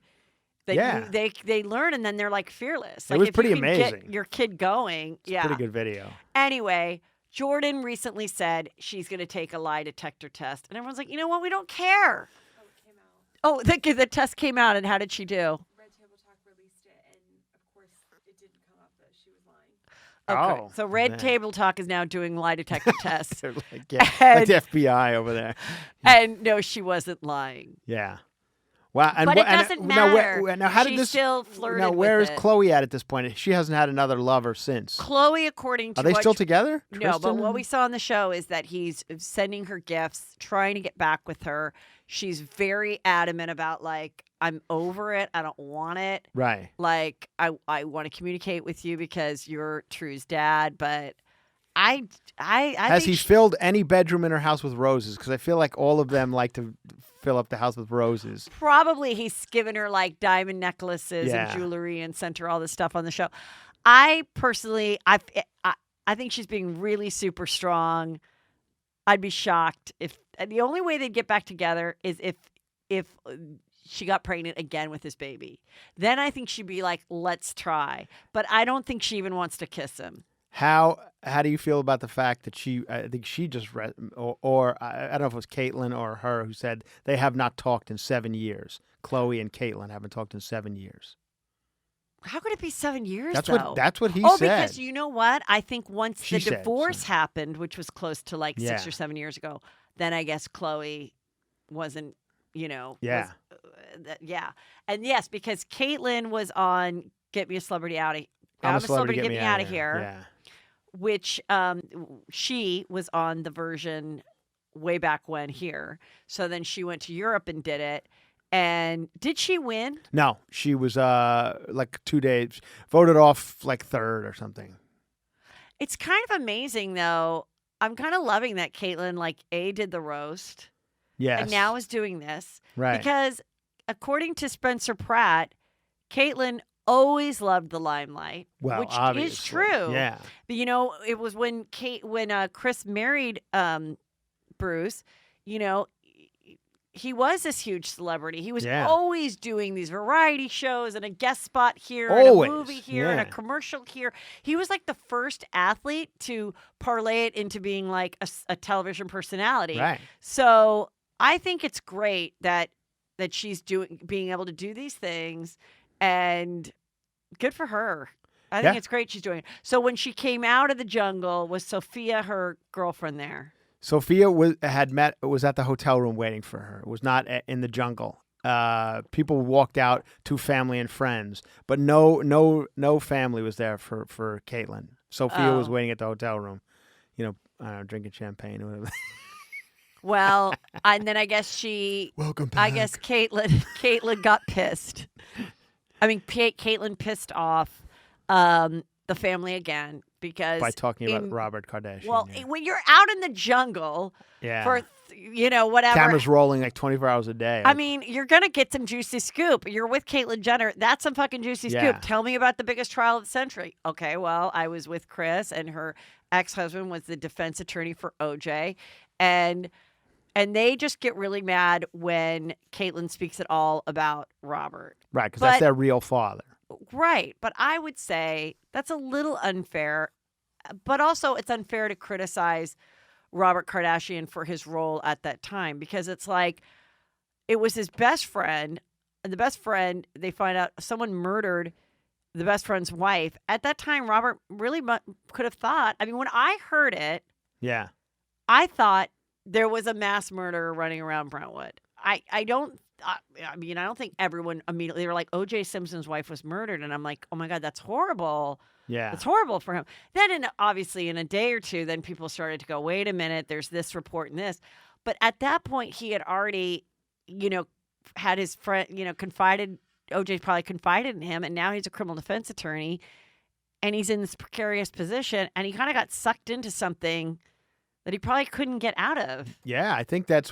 [SPEAKER 1] that they learn, and then they're like fearless.
[SPEAKER 2] It was pretty amazing.
[SPEAKER 1] Get your kid going.
[SPEAKER 2] It's a pretty good video.
[SPEAKER 1] Anyway, Jordan recently said she's going to take a lie detector test. And everyone's like, "You know what? We don't care."
[SPEAKER 3] Oh, it came out.
[SPEAKER 1] Oh, the test came out, and how did she do?
[SPEAKER 3] Red Table Talk released it, and of course, it didn't come up that she was lying.
[SPEAKER 1] Okay.
[SPEAKER 2] Oh,
[SPEAKER 1] So Red Table Talk is now doing lie detector tests.
[SPEAKER 2] They're like the FBI over there.
[SPEAKER 1] And no, she wasn't lying.
[SPEAKER 2] Yeah. Wow.
[SPEAKER 1] But it doesn't matter.
[SPEAKER 2] Now, how did
[SPEAKER 1] She's
[SPEAKER 2] this
[SPEAKER 1] still flirted
[SPEAKER 2] Now, where
[SPEAKER 1] with
[SPEAKER 2] is
[SPEAKER 1] it.
[SPEAKER 2] Khloe at this point? She hasn't had another lover since.
[SPEAKER 1] Khloe, according to
[SPEAKER 2] Are they still together?
[SPEAKER 1] No,
[SPEAKER 2] Tristan?
[SPEAKER 1] but what we saw on the show is that he's sending her gifts, trying to get back with her. She's very adamant about like, "I'm over it. I don't want it.
[SPEAKER 2] Right.
[SPEAKER 1] Like, I want to communicate with you because you're True's dad." But I
[SPEAKER 2] Has
[SPEAKER 1] think
[SPEAKER 2] he filled any bedroom in her house with roses? Because I feel like all of them like to fill up the house with roses.
[SPEAKER 1] probably he's given her like diamond necklaces
[SPEAKER 2] Yeah.
[SPEAKER 1] and jewelry and sent her all this stuff on the show. I personally, I think she's being really super strong. I'd be shocked if the only way they'd get back together is if she got pregnant again with his baby. Then I think she'd be like, "Let's try." But I don't think she even wants to kiss him.
[SPEAKER 2] How do you feel about the fact that I think she just read, or I don't know if it was Caitlyn or her who said they have not talked in 7 years. Khloe and Caitlyn haven't talked in 7 years.
[SPEAKER 1] How could it be 7 years?
[SPEAKER 2] That's
[SPEAKER 1] though?
[SPEAKER 2] what he
[SPEAKER 1] Oh,
[SPEAKER 2] said.
[SPEAKER 1] because you know what? I think once
[SPEAKER 2] She
[SPEAKER 1] the
[SPEAKER 2] said,
[SPEAKER 1] divorce
[SPEAKER 2] so.
[SPEAKER 1] happened, which was close to like 6
[SPEAKER 2] Yeah.
[SPEAKER 1] or 7 years ago, then I guess Khloe wasn't,
[SPEAKER 2] Yeah.
[SPEAKER 1] yeah. And yes, because Caitlyn was on Get Me a Celebrity Out of
[SPEAKER 2] I'm
[SPEAKER 1] a Celebrity, Get Me Out of Here,
[SPEAKER 2] Yeah.
[SPEAKER 1] which she was on the version way back when here. So then she went to Europe and did it. And did she win?
[SPEAKER 2] No, she was like 2 days voted off like third or something.
[SPEAKER 1] It's kind of amazing though. I'm kind of loving that Caitlyn did the roast.
[SPEAKER 2] Yes.
[SPEAKER 1] And now is doing this.
[SPEAKER 2] Right.
[SPEAKER 1] Because according to Spencer Pratt, Caitlyn always loved the limelight,
[SPEAKER 2] well,
[SPEAKER 1] which
[SPEAKER 2] obviously.
[SPEAKER 1] is true.
[SPEAKER 2] Yeah.
[SPEAKER 1] But it was when Chris married Bruce, he was this huge celebrity. He was
[SPEAKER 2] Yeah.
[SPEAKER 1] always doing these variety shows and a guest spot here,
[SPEAKER 2] Always,
[SPEAKER 1] and a movie here, and a
[SPEAKER 2] yeah.
[SPEAKER 1] commercial here. He was like the first athlete to parlay it into being like a television personality.
[SPEAKER 2] Right.
[SPEAKER 1] So I think it's great that she's being able to do these things, and good for her. I think
[SPEAKER 2] Yeah.
[SPEAKER 1] it's great she's doing it. So when she came out of the jungle, was Sophia her girlfriend there?
[SPEAKER 2] Sophia was at the hotel room waiting for her. It was not in the jungle. People walked out to family and friends, but no family was there for Caitlyn. Sophia was waiting at the hotel room, I don't know, drinking champagne or whatever.
[SPEAKER 1] Well, and then I guess
[SPEAKER 2] Welcome back.
[SPEAKER 1] I guess Caitlyn got pissed. I mean, Caitlyn pissed off the family again because
[SPEAKER 2] by talking about Robert Kardashian.
[SPEAKER 1] Well,
[SPEAKER 2] yeah.
[SPEAKER 1] when you're out in the jungle
[SPEAKER 2] Yeah.
[SPEAKER 1] for whatever.
[SPEAKER 2] Cameras rolling like 24 hours a day.
[SPEAKER 1] I mean, you're going to get some juicy scoop. You're with Caitlyn Jenner. That's some fucking juicy
[SPEAKER 2] Yeah.
[SPEAKER 1] scoop. Tell me about the biggest trial of the century. Okay, well, I was with Chris, and her ex-husband was the defense attorney for OJ. And they just get really mad when Caitlyn speaks at all about Robert.
[SPEAKER 2] Right, because that's their real father.
[SPEAKER 1] Right. But I would say that's a little unfair. But also, it's unfair to criticize Robert Kardashian for his role at that time, because it's like it was his best friend, and the best friend, they find out someone murdered the best friend's wife. At that time, Robert really could have thought, I mean, when I heard it,
[SPEAKER 2] Yeah.
[SPEAKER 1] I thought there was a mass murderer running around Brentwood. I don't think everyone immediately, they were like, O.J. Simpson's wife was murdered. And I'm like, oh my God, that's horrible.
[SPEAKER 2] Yeah.
[SPEAKER 1] It's horrible for him. Then, obviously, in a day or two, then people started to go, wait a minute, there's this report and this. But at that point, he had already, had his friend, confided, O.J. probably confided in him. And now he's a criminal defense attorney. And he's in this precarious position. And he kind of got sucked into something that he probably couldn't get out of.
[SPEAKER 2] Yeah, I think that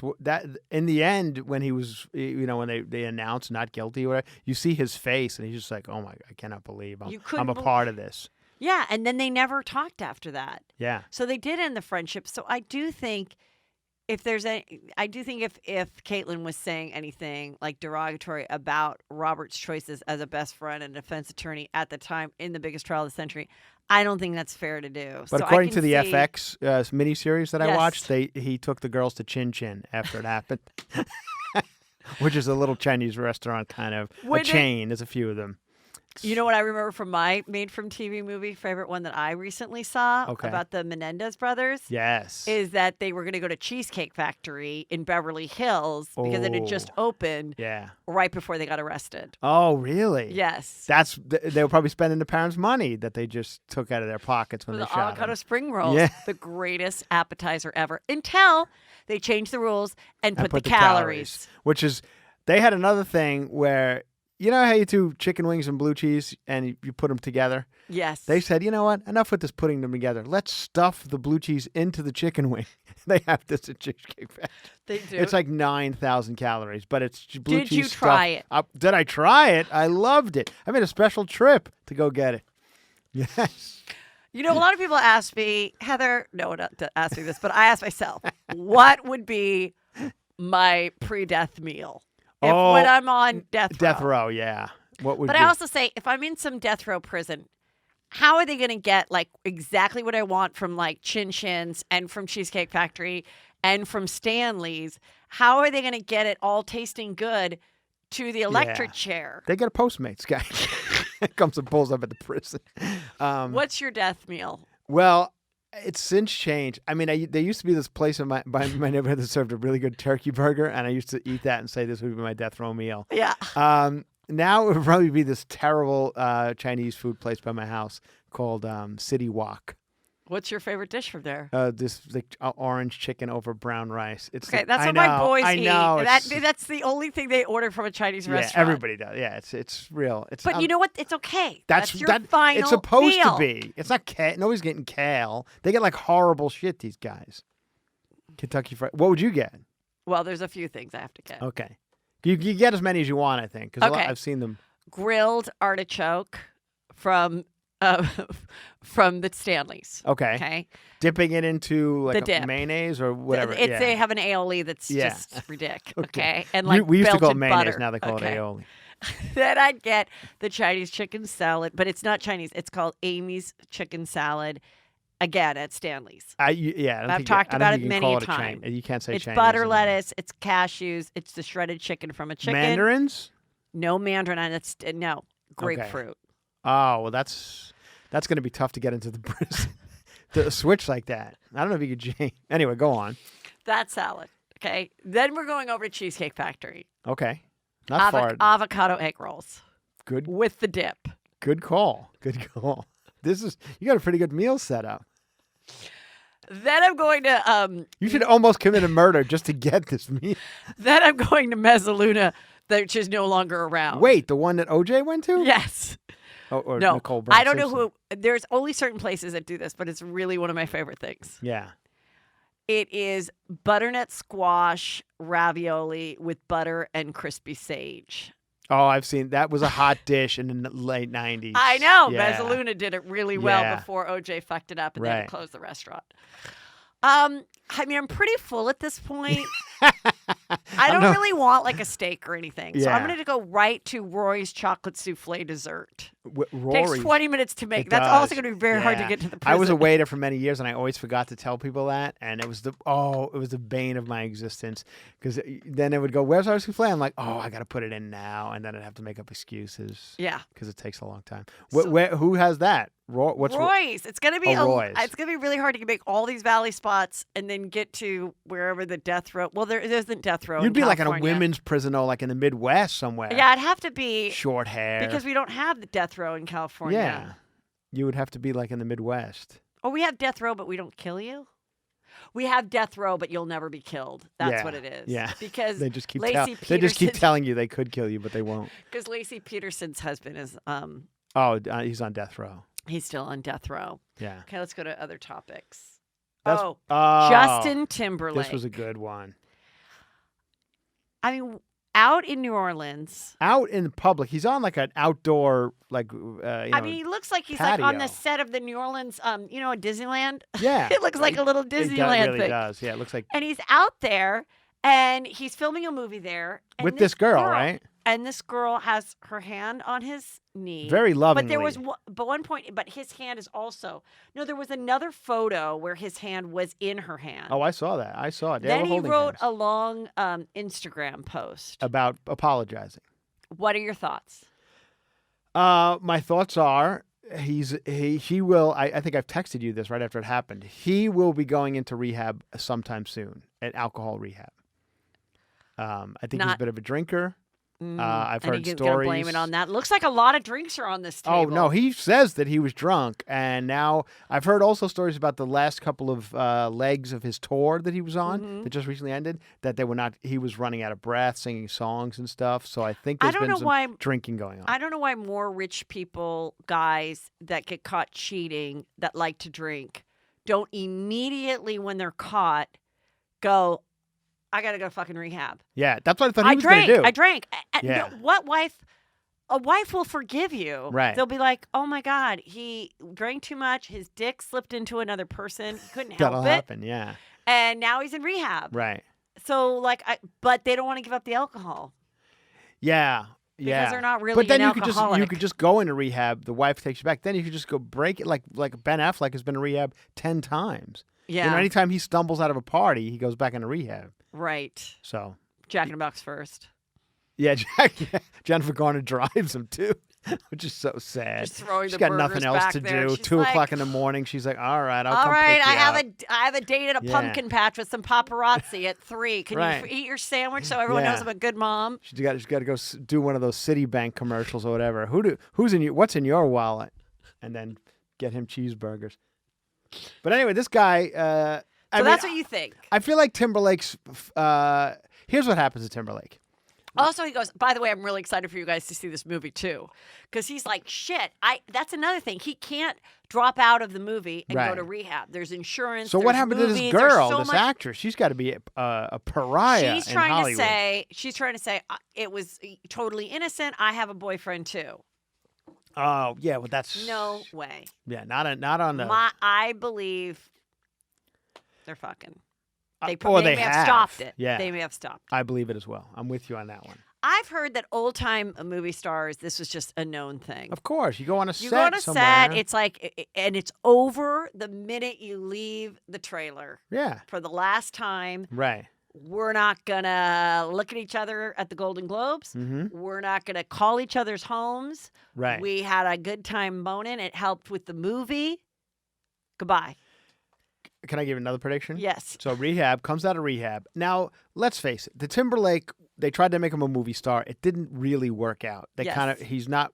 [SPEAKER 2] in the end, when he was, when they announced not guilty or whatever, you see his face and he's just like, oh my God, I cannot believe I'm a part of this.
[SPEAKER 1] Yeah, and then they never talked after that.
[SPEAKER 2] Yeah.
[SPEAKER 1] So they did end the friendship. So I do think if Caitlyn was saying anything like derogatory about Robert's choices as a best friend and defense attorney at the time in the biggest trial of the century, I don't think that's fair to do.
[SPEAKER 2] But
[SPEAKER 1] so
[SPEAKER 2] according to the FX miniseries that I
[SPEAKER 1] Yes.
[SPEAKER 2] watched, he took the girls to Chin Chin after it happened, which is a little Chinese restaurant kind of a chain. There's a few of them.
[SPEAKER 1] You know what I remember from my made-from-TV movie, favorite one that I recently saw about the Menendez brothers?
[SPEAKER 2] Yes.
[SPEAKER 1] Is that they were going to go to Cheesecake Factory in Beverly Hills because it had just opened right before they got arrested.
[SPEAKER 2] Oh, really?
[SPEAKER 1] Yes.
[SPEAKER 2] They were probably spending the parents' money that they just took out of their pockets when they
[SPEAKER 1] the
[SPEAKER 2] shot
[SPEAKER 1] avocado
[SPEAKER 2] them.
[SPEAKER 1] spring rolls,
[SPEAKER 2] Yeah.
[SPEAKER 1] the greatest appetizer ever, until they changed the rules and put the calories.
[SPEAKER 2] Which is, they had another thing where, you know how you do chicken wings and blue cheese and you put them together?
[SPEAKER 1] Yes.
[SPEAKER 2] They said, you know what? Enough with this putting them together. Let's stuff the blue cheese into the chicken wing. They have this at Cheesecake Factory.
[SPEAKER 1] They do.
[SPEAKER 2] It's like 9,000 calories, but it's blue cheese.
[SPEAKER 1] Did you try
[SPEAKER 2] it? Did I try it? I loved it. I made a special trip to go get it. Yes.
[SPEAKER 1] A lot of people ask me, Heather, no, not to ask me this, but I ask myself, what would be my pre-death meal? When I'm on death row.
[SPEAKER 2] Death row, yeah. What would?
[SPEAKER 1] But I also say, if I'm in some death row prison, how are they going to get like exactly what I want from like Chin Chin's and from Cheesecake Factory and from Stanley's? How are they going to get it all tasting good to the electric chair?
[SPEAKER 2] They get a Postmates guy. Comes and pulls up at the prison.
[SPEAKER 1] What's your death meal?
[SPEAKER 2] Well, it's since changed. I mean, there used to be this place in my neighborhood that served a really good turkey burger, and I used to eat that and say this would be my death row meal.
[SPEAKER 1] Yeah.
[SPEAKER 2] Now it would probably be this terrible Chinese food place by my house called City Walk.
[SPEAKER 1] What's your favorite dish from there?
[SPEAKER 2] This orange chicken over brown rice. It's
[SPEAKER 1] okay, that's what my boys eat.
[SPEAKER 2] I know.
[SPEAKER 1] That's the only thing they order from a Chinese restaurant.
[SPEAKER 2] Yeah, everybody does. Yeah, it's real.
[SPEAKER 1] But you know what? It's okay. That's your
[SPEAKER 2] that,
[SPEAKER 1] final
[SPEAKER 2] It's supposed
[SPEAKER 1] meal.
[SPEAKER 2] to be. It's not kale. Nobody's getting kale. They get like horrible shit, these guys. Kentucky Fried. What would you get?
[SPEAKER 1] Well, there's a few things I have to get.
[SPEAKER 2] Okay. You get as many as you want, I think. Because I've seen them.
[SPEAKER 1] Grilled artichoke from uh, from the Stanleys.
[SPEAKER 2] Okay.
[SPEAKER 1] Okay.
[SPEAKER 2] Dipping it into like
[SPEAKER 1] The
[SPEAKER 2] a
[SPEAKER 1] dip.
[SPEAKER 2] mayonnaise or whatever.
[SPEAKER 1] It's
[SPEAKER 2] yeah.
[SPEAKER 1] They have an aioli that's
[SPEAKER 2] Yeah.
[SPEAKER 1] just ridiculous. Okay. And like
[SPEAKER 2] we used to call it
[SPEAKER 1] melted
[SPEAKER 2] mayonnaise.
[SPEAKER 1] butter.
[SPEAKER 2] Now they call
[SPEAKER 1] Okay.
[SPEAKER 2] it aioli.
[SPEAKER 1] Then I'd get the Chinese chicken salad, but it's not Chinese. It's called Amy's chicken salad. Again, at Stanley's.
[SPEAKER 2] I don't
[SPEAKER 1] I've
[SPEAKER 2] think
[SPEAKER 1] talked
[SPEAKER 2] I don't
[SPEAKER 1] about
[SPEAKER 2] think
[SPEAKER 1] it
[SPEAKER 2] you can
[SPEAKER 1] many
[SPEAKER 2] call
[SPEAKER 1] a
[SPEAKER 2] it
[SPEAKER 1] time.
[SPEAKER 2] You can't say
[SPEAKER 1] It's
[SPEAKER 2] Chinese.
[SPEAKER 1] butter
[SPEAKER 2] anymore.
[SPEAKER 1] lettuce. It's cashews. It's the shredded chicken from a chicken.
[SPEAKER 2] Mandarins?
[SPEAKER 1] No mandarin. It's no grapefruit.
[SPEAKER 2] Oh, well, that's going to be tough to get into the prison. To switch like that. I don't know if you could change. Anyway, go on.
[SPEAKER 1] That salad. Okay. Then we're going over to Cheesecake Factory.
[SPEAKER 2] Okay. Not far.
[SPEAKER 1] Avocado egg rolls
[SPEAKER 2] Good
[SPEAKER 1] with the dip.
[SPEAKER 2] Good call. Good call. You got a pretty good meal set up.
[SPEAKER 1] Then I'm going to
[SPEAKER 2] You should almost commit a murder just to get this meal.
[SPEAKER 1] Then I'm going to Mezzaluna, which is no longer around.
[SPEAKER 2] Wait, the one that OJ went to?
[SPEAKER 1] Yes.
[SPEAKER 2] Or
[SPEAKER 1] No.
[SPEAKER 2] Nicole Brown
[SPEAKER 1] I don't know
[SPEAKER 2] Simpson.
[SPEAKER 1] who. There's only certain places that do this, but it's really one of my favorite things.
[SPEAKER 2] Yeah.
[SPEAKER 1] It is butternut squash ravioli with butter and crispy sage.
[SPEAKER 2] Oh, I've seen that was a hot dish in the late 90s.
[SPEAKER 1] I know.
[SPEAKER 2] Yeah.
[SPEAKER 1] Mezzaluna did it really well
[SPEAKER 2] Yeah.
[SPEAKER 1] before OJ fucked it up and they had
[SPEAKER 2] Right.
[SPEAKER 1] to close the restaurant. I mean, I'm pretty full at this point. I don't really want like a steak or anything. So I'm
[SPEAKER 2] Yeah.
[SPEAKER 1] going to go right to Roy's chocolate souffle dessert. Takes
[SPEAKER 2] Rory.
[SPEAKER 1] 20 minutes to make.
[SPEAKER 2] It
[SPEAKER 1] That's also
[SPEAKER 2] does.
[SPEAKER 1] going to be very hard to
[SPEAKER 2] Yeah.
[SPEAKER 1] get to the prison.
[SPEAKER 2] I was a waiter for many years, and I always forgot to tell people that, and it was the bane of my existence. Because then it would go, "Where's our souffle?" I'm like, "Oh, I got to put it in now," and then I'd have to make up excuses.
[SPEAKER 1] Yeah.
[SPEAKER 2] Because it takes a long time.
[SPEAKER 1] So-
[SPEAKER 2] Who has that? What's
[SPEAKER 1] Roy's. It's going to be
[SPEAKER 2] Roy's.
[SPEAKER 1] it's going to be really hard to make all these valley spots and then get to wherever the death row. Well, there isn't death row.
[SPEAKER 2] You'd
[SPEAKER 1] in
[SPEAKER 2] be like in a
[SPEAKER 1] California.
[SPEAKER 2] women's prison, or like in the Midwest somewhere.
[SPEAKER 1] Yeah, it'd have to be
[SPEAKER 2] Short hair.
[SPEAKER 1] because we don't have the death row in California.
[SPEAKER 2] yeah, you would have to be like in the Midwest.
[SPEAKER 1] Oh, we have death row, but we don't kill you. We have death row, but you'll never be killed. That's
[SPEAKER 2] Yeah,
[SPEAKER 1] what it is.
[SPEAKER 2] yeah.
[SPEAKER 1] Because
[SPEAKER 2] They just keep
[SPEAKER 1] Lacey
[SPEAKER 2] they just keep
[SPEAKER 1] Peterson-
[SPEAKER 2] telling you they could kill you, but they won't.
[SPEAKER 1] Because Lacey Peterson's husband is
[SPEAKER 2] Oh, he's on death row.
[SPEAKER 1] he's still on death row.
[SPEAKER 2] Yeah.
[SPEAKER 1] Okay, let's go to other topics.
[SPEAKER 2] Oh,
[SPEAKER 1] Justin Timberlake.
[SPEAKER 2] This was a good one.
[SPEAKER 1] I mean, out in New Orleans.
[SPEAKER 2] Out in public, he's on like an outdoor, like
[SPEAKER 1] I mean, he looks like he's like on the
[SPEAKER 2] patio.
[SPEAKER 1] set of the New Orleans, at Disneyland.
[SPEAKER 2] yeah,
[SPEAKER 1] It looks like a little Disneyland
[SPEAKER 2] It really
[SPEAKER 1] thing.
[SPEAKER 2] does. Yeah, it looks like
[SPEAKER 1] And he's out there, and he's filming a movie there. And
[SPEAKER 2] with this girl, right?
[SPEAKER 1] And this girl has her hand on his knee.
[SPEAKER 2] Very lovingly.
[SPEAKER 1] But there was one point, but his hand is also. No, there was another photo where his hand was in her hand.
[SPEAKER 2] Oh, I saw that. I saw it. They
[SPEAKER 1] Then
[SPEAKER 2] were
[SPEAKER 1] he
[SPEAKER 2] holding
[SPEAKER 1] wrote
[SPEAKER 2] hands.
[SPEAKER 1] a long Instagram post.
[SPEAKER 2] About apologizing.
[SPEAKER 1] What are your thoughts?
[SPEAKER 2] My thoughts are he will. I think I've texted you this right after it happened. He will be going into rehab sometime soon, at alcohol rehab. I think he's a bit of a drinker. I've heard
[SPEAKER 1] and he's
[SPEAKER 2] stories.
[SPEAKER 1] Gonna blame it on that. Looks like a lot of drinks are on this table.
[SPEAKER 2] Oh no, he says that he was drunk, and now I've heard also stories about the last couple of legs of his tour that he was on that just recently ended. That they were not. He was running out of breath, singing songs and stuff. So I think there's been some drinking going on.
[SPEAKER 1] I don't know why more rich people, guys that get caught cheating, that like to drink, don't immediately when they're caught go, I gotta go fucking rehab.
[SPEAKER 2] Yeah, that's what I thought he was going to do.
[SPEAKER 1] I drank.
[SPEAKER 2] Yeah.
[SPEAKER 1] What wife? A wife will forgive you.
[SPEAKER 2] Right.
[SPEAKER 1] They'll be like, oh my God, he drank too much. His dick slipped into another person. He couldn't help
[SPEAKER 2] That'll
[SPEAKER 1] it.
[SPEAKER 2] happen. Yeah.
[SPEAKER 1] And now he's in rehab.
[SPEAKER 2] Right.
[SPEAKER 1] So but they don't want to give up the alcohol.
[SPEAKER 2] Yeah. Yeah.
[SPEAKER 1] Because they're not really
[SPEAKER 2] But then
[SPEAKER 1] an
[SPEAKER 2] you
[SPEAKER 1] alcoholic.
[SPEAKER 2] could just go into rehab. The wife takes you back. Then you could just go break it like Ben Affleck has been in rehab 10 times.
[SPEAKER 1] Yeah.
[SPEAKER 2] You know, anytime he stumbles out of a party, he goes back into rehab.
[SPEAKER 1] Right.
[SPEAKER 2] So.
[SPEAKER 1] Jack in the Box first.
[SPEAKER 2] Yeah, Jennifer Garner drives him too, which is so sad.
[SPEAKER 1] Just throwing
[SPEAKER 2] She's
[SPEAKER 1] the
[SPEAKER 2] got nothing
[SPEAKER 1] burgers
[SPEAKER 2] else
[SPEAKER 1] back
[SPEAKER 2] to
[SPEAKER 1] there.
[SPEAKER 2] do.
[SPEAKER 1] She's
[SPEAKER 2] 2
[SPEAKER 1] like,
[SPEAKER 2] o'clock in the morning. She's like, "All right, I'll
[SPEAKER 1] All
[SPEAKER 2] come
[SPEAKER 1] right,
[SPEAKER 2] pick you up."
[SPEAKER 1] I have a date at a
[SPEAKER 2] Yeah.
[SPEAKER 1] pumpkin patch with some paparazzi at 3. Can
[SPEAKER 2] Right.
[SPEAKER 1] you eat your sandwich so everyone
[SPEAKER 2] Yeah.
[SPEAKER 1] knows I'm a good mom?
[SPEAKER 2] She's got to go do one of those Citibank commercials or whatever. What's in your wallet? And then get him cheeseburgers. But anyway, this guy.
[SPEAKER 1] So that's what you think.
[SPEAKER 2] I feel like Timberlake's. Here's what happens to Timberlake.
[SPEAKER 1] Also, he goes, by the way, I'm really excited for you guys to see this movie, too. Because he's like, shit, that's another thing. He can't drop out of the movie and go
[SPEAKER 2] Right.
[SPEAKER 1] to rehab. There's insurance.
[SPEAKER 2] So what
[SPEAKER 1] there's
[SPEAKER 2] happened
[SPEAKER 1] movies,
[SPEAKER 2] to this
[SPEAKER 1] there's
[SPEAKER 2] girl,
[SPEAKER 1] so
[SPEAKER 2] this
[SPEAKER 1] much-
[SPEAKER 2] actress? She's got to be a pariah
[SPEAKER 1] She's
[SPEAKER 2] in
[SPEAKER 1] trying
[SPEAKER 2] Hollywood.
[SPEAKER 1] she's trying to say, it was totally innocent. I have a boyfriend, too.
[SPEAKER 2] Oh yeah, well that's
[SPEAKER 1] No way.
[SPEAKER 2] Yeah, not on the.
[SPEAKER 1] I believe they're fucking. They,
[SPEAKER 2] or
[SPEAKER 1] they
[SPEAKER 2] they
[SPEAKER 1] may have
[SPEAKER 2] have.
[SPEAKER 1] stopped it.
[SPEAKER 2] Yeah.
[SPEAKER 1] They may have stopped.
[SPEAKER 2] I believe it as well. I'm with you on that one.
[SPEAKER 1] I've heard that old time movie stars, this was just a known thing.
[SPEAKER 2] Of course, you go on a
[SPEAKER 1] You
[SPEAKER 2] set
[SPEAKER 1] go on a
[SPEAKER 2] somewhere.
[SPEAKER 1] set, it's like, and it's over the minute you leave the trailer.
[SPEAKER 2] Yeah.
[SPEAKER 1] For the last time,
[SPEAKER 2] Right.
[SPEAKER 1] we're not gonna look at each other at the Golden Globes.
[SPEAKER 2] Mm-hmm.
[SPEAKER 1] We're not gonna call each other's homes.
[SPEAKER 2] Right.
[SPEAKER 1] We had a good time moaning. It helped with the movie. Goodbye.
[SPEAKER 2] Can I give another prediction?
[SPEAKER 1] Yes.
[SPEAKER 2] So rehab comes out of rehab. Now, let's face it. The Timberlake, they tried to make him a movie star. It didn't really work out. They
[SPEAKER 1] Yes.
[SPEAKER 2] he's not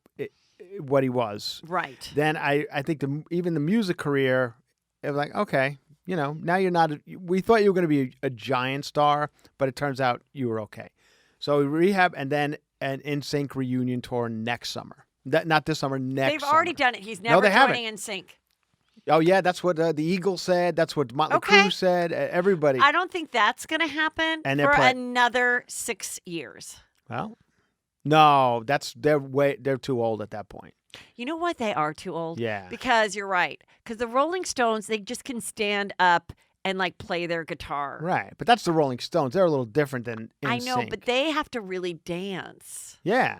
[SPEAKER 2] what he was.
[SPEAKER 1] Right.
[SPEAKER 2] Then I think even the music career, it was like, okay, now you're not. We thought you were going to be a giant star, but it turns out you were okay. So rehab, and then an NSYNC reunion tour next summer. Not this summer, next.
[SPEAKER 1] They've already
[SPEAKER 2] summer.
[SPEAKER 1] done it. He's never
[SPEAKER 2] they haven't.
[SPEAKER 1] joining NSYNC.
[SPEAKER 2] Oh yeah, that's what the Eagles said. That's what Motley Crue said. Everybody.
[SPEAKER 1] I don't think that's going to happen
[SPEAKER 2] And
[SPEAKER 1] for
[SPEAKER 2] they're
[SPEAKER 1] another 6 years.
[SPEAKER 2] Well, no, they're too old at that point.
[SPEAKER 1] You know what? They are too old.
[SPEAKER 2] Yeah.
[SPEAKER 1] Because you're right. Because the Rolling Stones, they just can stand up and like play their guitar.
[SPEAKER 2] Right, but that's the Rolling Stones. They're a little different than NSYNC.
[SPEAKER 1] I know, but they have to really dance.
[SPEAKER 2] Yeah.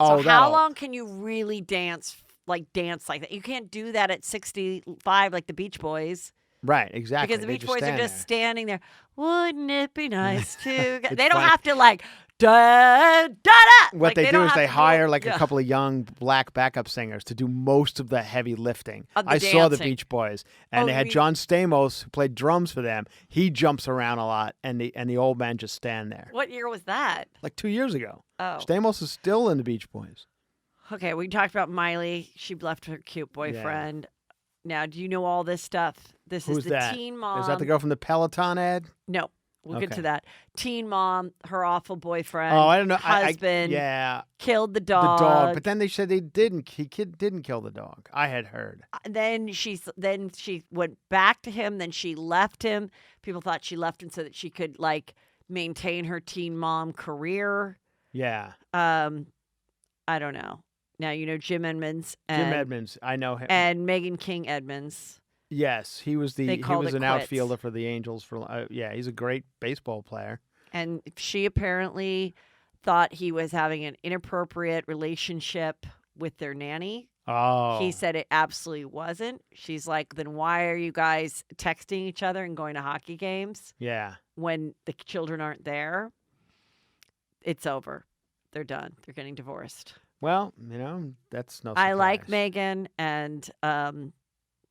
[SPEAKER 1] So
[SPEAKER 2] Oh,
[SPEAKER 1] how long can you really dance like that? You can't do that at 65 like the Beach Boys.
[SPEAKER 2] Right, exactly.
[SPEAKER 1] Because the
[SPEAKER 2] They
[SPEAKER 1] Beach Boys are just
[SPEAKER 2] stand
[SPEAKER 1] standing there. Wouldn't it be nice to?
[SPEAKER 2] It's
[SPEAKER 1] They don't
[SPEAKER 2] funny.
[SPEAKER 1] have to like da da da.
[SPEAKER 2] What
[SPEAKER 1] Like,
[SPEAKER 2] they do
[SPEAKER 1] don't
[SPEAKER 2] is
[SPEAKER 1] have
[SPEAKER 2] they
[SPEAKER 1] to
[SPEAKER 2] hire
[SPEAKER 1] go-
[SPEAKER 2] like
[SPEAKER 1] yeah.
[SPEAKER 2] a couple of young black backup singers to do most of the heavy lifting.
[SPEAKER 1] Of the
[SPEAKER 2] I saw the
[SPEAKER 1] dancing.
[SPEAKER 2] Beach Boys, and
[SPEAKER 1] Oh,
[SPEAKER 2] they
[SPEAKER 1] you
[SPEAKER 2] had
[SPEAKER 1] mean-
[SPEAKER 2] John Stamos who played drums for them. He jumps around a lot, and the old men just stand there.
[SPEAKER 1] What year was that?
[SPEAKER 2] Like 2 years ago.
[SPEAKER 1] Oh.
[SPEAKER 2] Stamos is still in the Beach Boys.
[SPEAKER 1] Okay, we talked about Miley. She left her cute boyfriend. Now, do you know all this stuff? This
[SPEAKER 2] Who's
[SPEAKER 1] is the
[SPEAKER 2] that?
[SPEAKER 1] teen mom.
[SPEAKER 2] Is that the girl from the Peloton ad?
[SPEAKER 1] No, we'll get
[SPEAKER 2] Okay.
[SPEAKER 1] to that. Teen mom, her awful boyfriend.
[SPEAKER 2] Oh, I don't know.
[SPEAKER 1] Husband
[SPEAKER 2] Yeah,
[SPEAKER 1] killed the
[SPEAKER 2] the
[SPEAKER 1] dog.
[SPEAKER 2] dog. But then they said they didn't. He didn't kill the dog. I had heard.
[SPEAKER 1] Then she went back to him. Then she left him. People thought she left him so that she could like maintain her teen mom career.
[SPEAKER 2] Yeah,
[SPEAKER 1] I don't know. Now you know Jim Edmonds and
[SPEAKER 2] Jim Edmonds. I know him.
[SPEAKER 1] and Meghan King Edmonds.
[SPEAKER 2] Yes, he was
[SPEAKER 1] They
[SPEAKER 2] he
[SPEAKER 1] called
[SPEAKER 2] was
[SPEAKER 1] it
[SPEAKER 2] an
[SPEAKER 1] quits.
[SPEAKER 2] outfielder for the Angels yeah, he's a great baseball player.
[SPEAKER 1] And she apparently thought he was having an inappropriate relationship with their nanny.
[SPEAKER 2] Oh.
[SPEAKER 1] He said it absolutely wasn't. She's like, then why are you guys texting each other and going to hockey games
[SPEAKER 2] Yeah.
[SPEAKER 1] when the children aren't there? It's over. They're done. They're getting divorced.
[SPEAKER 2] Well, that's no surprise.
[SPEAKER 1] I like Meghan, and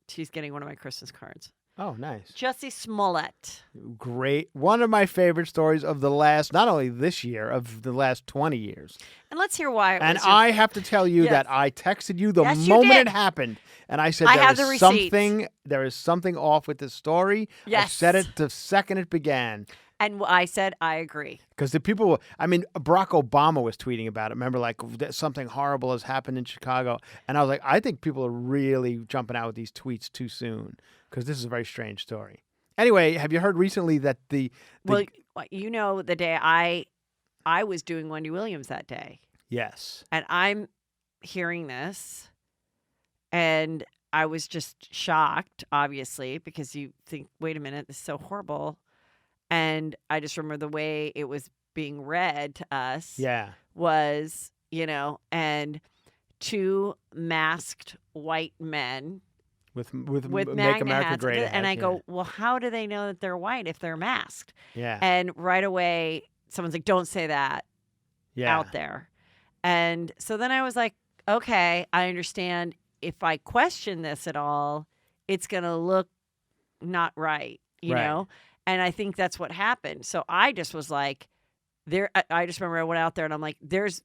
[SPEAKER 1] she's getting one of my Christmas cards.
[SPEAKER 2] Oh, nice.
[SPEAKER 1] Jussie Smollett.
[SPEAKER 2] Great. One of my favorite stories of the last, not only this year, of the last 20 years.
[SPEAKER 1] And let's hear why.
[SPEAKER 2] And I have to tell you
[SPEAKER 1] Yes.
[SPEAKER 2] that I texted you the
[SPEAKER 1] Yes, you
[SPEAKER 2] moment
[SPEAKER 1] did.
[SPEAKER 2] it happened. And I said,
[SPEAKER 1] I have the receipts.
[SPEAKER 2] there is something off with this story. I
[SPEAKER 1] Yes.
[SPEAKER 2] said it the second it began.
[SPEAKER 1] And I said, I agree.
[SPEAKER 2] Because the people, Barack Obama was tweeting about it. Remember, like, something horrible has happened in Chicago. And I was like, I think people are really jumping out with these tweets too soon. Because this is a very strange story. Anyway, have you heard recently that
[SPEAKER 1] Well, you know, the day I was doing Wendy Williams that day.
[SPEAKER 2] Yes.
[SPEAKER 1] And I'm hearing this, and I was just shocked, obviously, because you think, wait a minute, this is so horrible. And I just remember the way it was being read to us
[SPEAKER 2] Yeah.
[SPEAKER 1] was, and two masked white men
[SPEAKER 2] With
[SPEAKER 1] with
[SPEAKER 2] Make
[SPEAKER 1] MAGA
[SPEAKER 2] America
[SPEAKER 1] hats.
[SPEAKER 2] Great
[SPEAKER 1] And
[SPEAKER 2] Again,
[SPEAKER 1] I
[SPEAKER 2] yeah.
[SPEAKER 1] go, well, how do they know that they're white if they're masked?
[SPEAKER 2] Yeah.
[SPEAKER 1] And right away, someone's like, don't say that
[SPEAKER 2] Yeah.
[SPEAKER 1] out there. And so then I was like, okay, I understand if I question this at all, it's going to look not right, you
[SPEAKER 2] Right.
[SPEAKER 1] know? And I think that's what happened. So I just was like, I just remember I went out there and I'm like,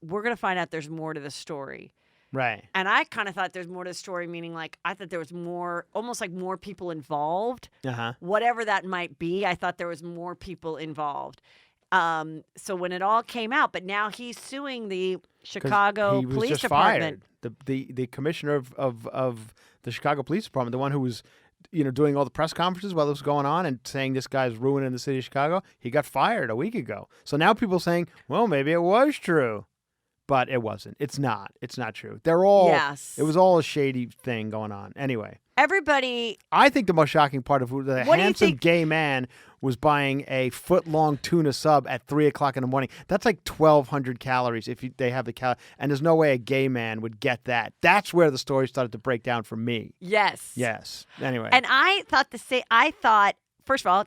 [SPEAKER 1] we're going to find out there's more to the story.
[SPEAKER 2] Right.
[SPEAKER 1] And I kind of thought there's more to the story, meaning like, I thought there was almost like more people involved.
[SPEAKER 2] Uh-huh.
[SPEAKER 1] Whatever that might be, I thought there was more people involved. So when it all came out, but now he's suing the
[SPEAKER 2] 'Cause
[SPEAKER 1] Chicago
[SPEAKER 2] he was
[SPEAKER 1] Police
[SPEAKER 2] just
[SPEAKER 1] Department.
[SPEAKER 2] Fired. The commissioner of the Chicago Police Department, the one who was, doing all the press conferences while this was going on and saying this guy's ruining the city of Chicago, he got fired a week ago. So now people are saying, well, maybe it was true. but it wasn't. It's not. It's not true. They're all.
[SPEAKER 1] Yes.
[SPEAKER 2] It was all a shady thing going on. Anyway,
[SPEAKER 1] Everybody.
[SPEAKER 2] I think the most shocking part of the
[SPEAKER 1] What do you
[SPEAKER 2] handsome
[SPEAKER 1] think-
[SPEAKER 2] gay man was buying a foot-long tuna sub at 3:00 in the morning. That's like 1,200 calories if they have the calorie. And there's no way a gay man would get that. That's where the story started to break down for me.
[SPEAKER 1] Yes.
[SPEAKER 2] Yes. Anyway.
[SPEAKER 1] And I thought first of all,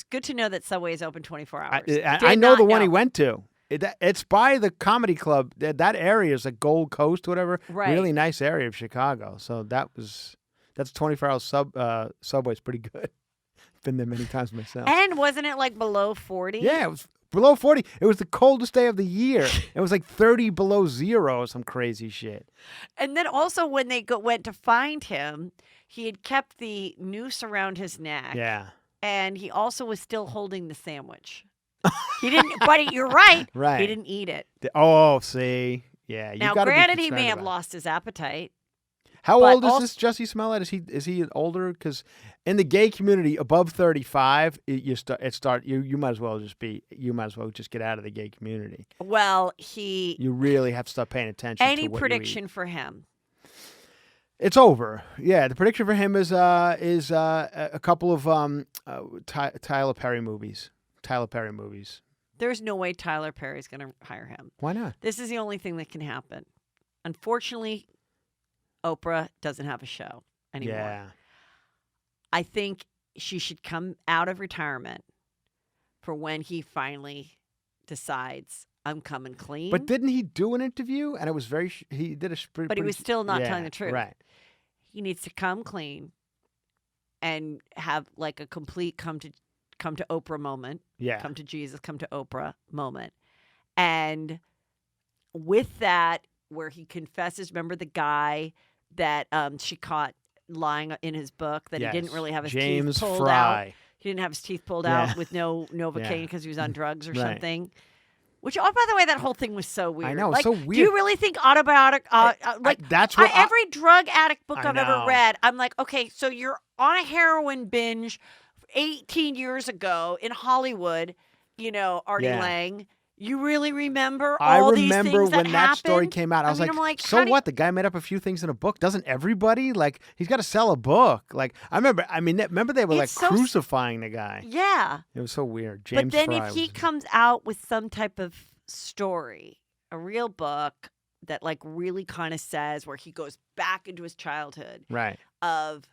[SPEAKER 1] good to know that Subway is open 24 hours.
[SPEAKER 2] I know the one he went to. It's by the comedy club. That area is like Gold Coast, whatever.
[SPEAKER 1] Right.
[SPEAKER 2] Really nice area of Chicago. So that's 24-hour Subway's pretty good. Been there many times myself.
[SPEAKER 1] And wasn't it like below 40?
[SPEAKER 2] Yeah, it was below 40. It was the coldest day of the year. It was like 30 below zero or some crazy shit.
[SPEAKER 1] And then also when they went to find him, he had kept the noose around his neck.
[SPEAKER 2] Yeah.
[SPEAKER 1] And he also was still holding the sandwich. He didn't, but you're right.
[SPEAKER 2] Right.
[SPEAKER 1] He didn't eat it.
[SPEAKER 2] See. Yeah.
[SPEAKER 1] Now,
[SPEAKER 2] gotta be
[SPEAKER 1] granted, he may
[SPEAKER 2] concerned
[SPEAKER 1] have
[SPEAKER 2] about it.
[SPEAKER 1] lost his appetite.
[SPEAKER 2] How
[SPEAKER 1] but
[SPEAKER 2] old is
[SPEAKER 1] also-
[SPEAKER 2] this Jussie Smollett? Is he older? Because in the gay community, above 35, you might as well just get out of the gay community.
[SPEAKER 1] Well,
[SPEAKER 2] You really have to start paying attention.
[SPEAKER 1] any
[SPEAKER 2] to what you
[SPEAKER 1] prediction
[SPEAKER 2] eat.
[SPEAKER 1] for him?
[SPEAKER 2] It's over. Yeah, the prediction for him is a couple of Tyler Perry movies.
[SPEAKER 1] There's no way Tyler Perry's going to hire him.
[SPEAKER 2] Why not?
[SPEAKER 1] This is the only thing that can happen. Unfortunately, Oprah doesn't have a show anymore.
[SPEAKER 2] Yeah.
[SPEAKER 1] I think she should come out of retirement for when he finally decides I'm coming clean.
[SPEAKER 2] But didn't he do an interview? And it was he did a pretty.
[SPEAKER 1] But he was still not
[SPEAKER 2] yeah,
[SPEAKER 1] telling the truth.
[SPEAKER 2] Right.
[SPEAKER 1] He needs to come clean and have like a complete come to Oprah moment.
[SPEAKER 2] Yeah.
[SPEAKER 1] Come to Jesus, come to Oprah moment. And with that, where he confesses, remember the guy that she caught lying in his book that
[SPEAKER 2] Yes.
[SPEAKER 1] he didn't really have his
[SPEAKER 2] James
[SPEAKER 1] teeth pulled
[SPEAKER 2] Fry.
[SPEAKER 1] out. He didn't have his teeth pulled
[SPEAKER 2] Yeah.
[SPEAKER 1] out with no Novocaine
[SPEAKER 2] Yeah.
[SPEAKER 1] because he was on drugs or
[SPEAKER 2] Right.
[SPEAKER 1] something. Which, oh, by the way, that whole thing was so weird.
[SPEAKER 2] I know,
[SPEAKER 1] like,
[SPEAKER 2] so
[SPEAKER 1] Do
[SPEAKER 2] weird.
[SPEAKER 1] you really think
[SPEAKER 2] That's what
[SPEAKER 1] every drug addict book
[SPEAKER 2] I
[SPEAKER 1] I've ever
[SPEAKER 2] know.
[SPEAKER 1] read, I'm like, okay, so you're on a heroin binge 18 years ago in Hollywood, Artie
[SPEAKER 2] Yeah.
[SPEAKER 1] Lang. You really remember
[SPEAKER 2] I
[SPEAKER 1] all these
[SPEAKER 2] remember
[SPEAKER 1] things
[SPEAKER 2] when that story
[SPEAKER 1] happened?
[SPEAKER 2] came out. I was
[SPEAKER 1] mean, I'm
[SPEAKER 2] like,
[SPEAKER 1] how
[SPEAKER 2] so
[SPEAKER 1] do
[SPEAKER 2] what? The guy made up a few things in a book. Doesn't everybody? Like, he's got to sell a book. Like, remember they were like
[SPEAKER 1] It's so
[SPEAKER 2] crucifying the guy.
[SPEAKER 1] Yeah.
[SPEAKER 2] It was so weird. James
[SPEAKER 1] But then
[SPEAKER 2] Fry
[SPEAKER 1] if he
[SPEAKER 2] was-
[SPEAKER 1] comes out with some type of story, a real book that like really kind of says where he goes back into his childhood
[SPEAKER 2] Right.
[SPEAKER 1] of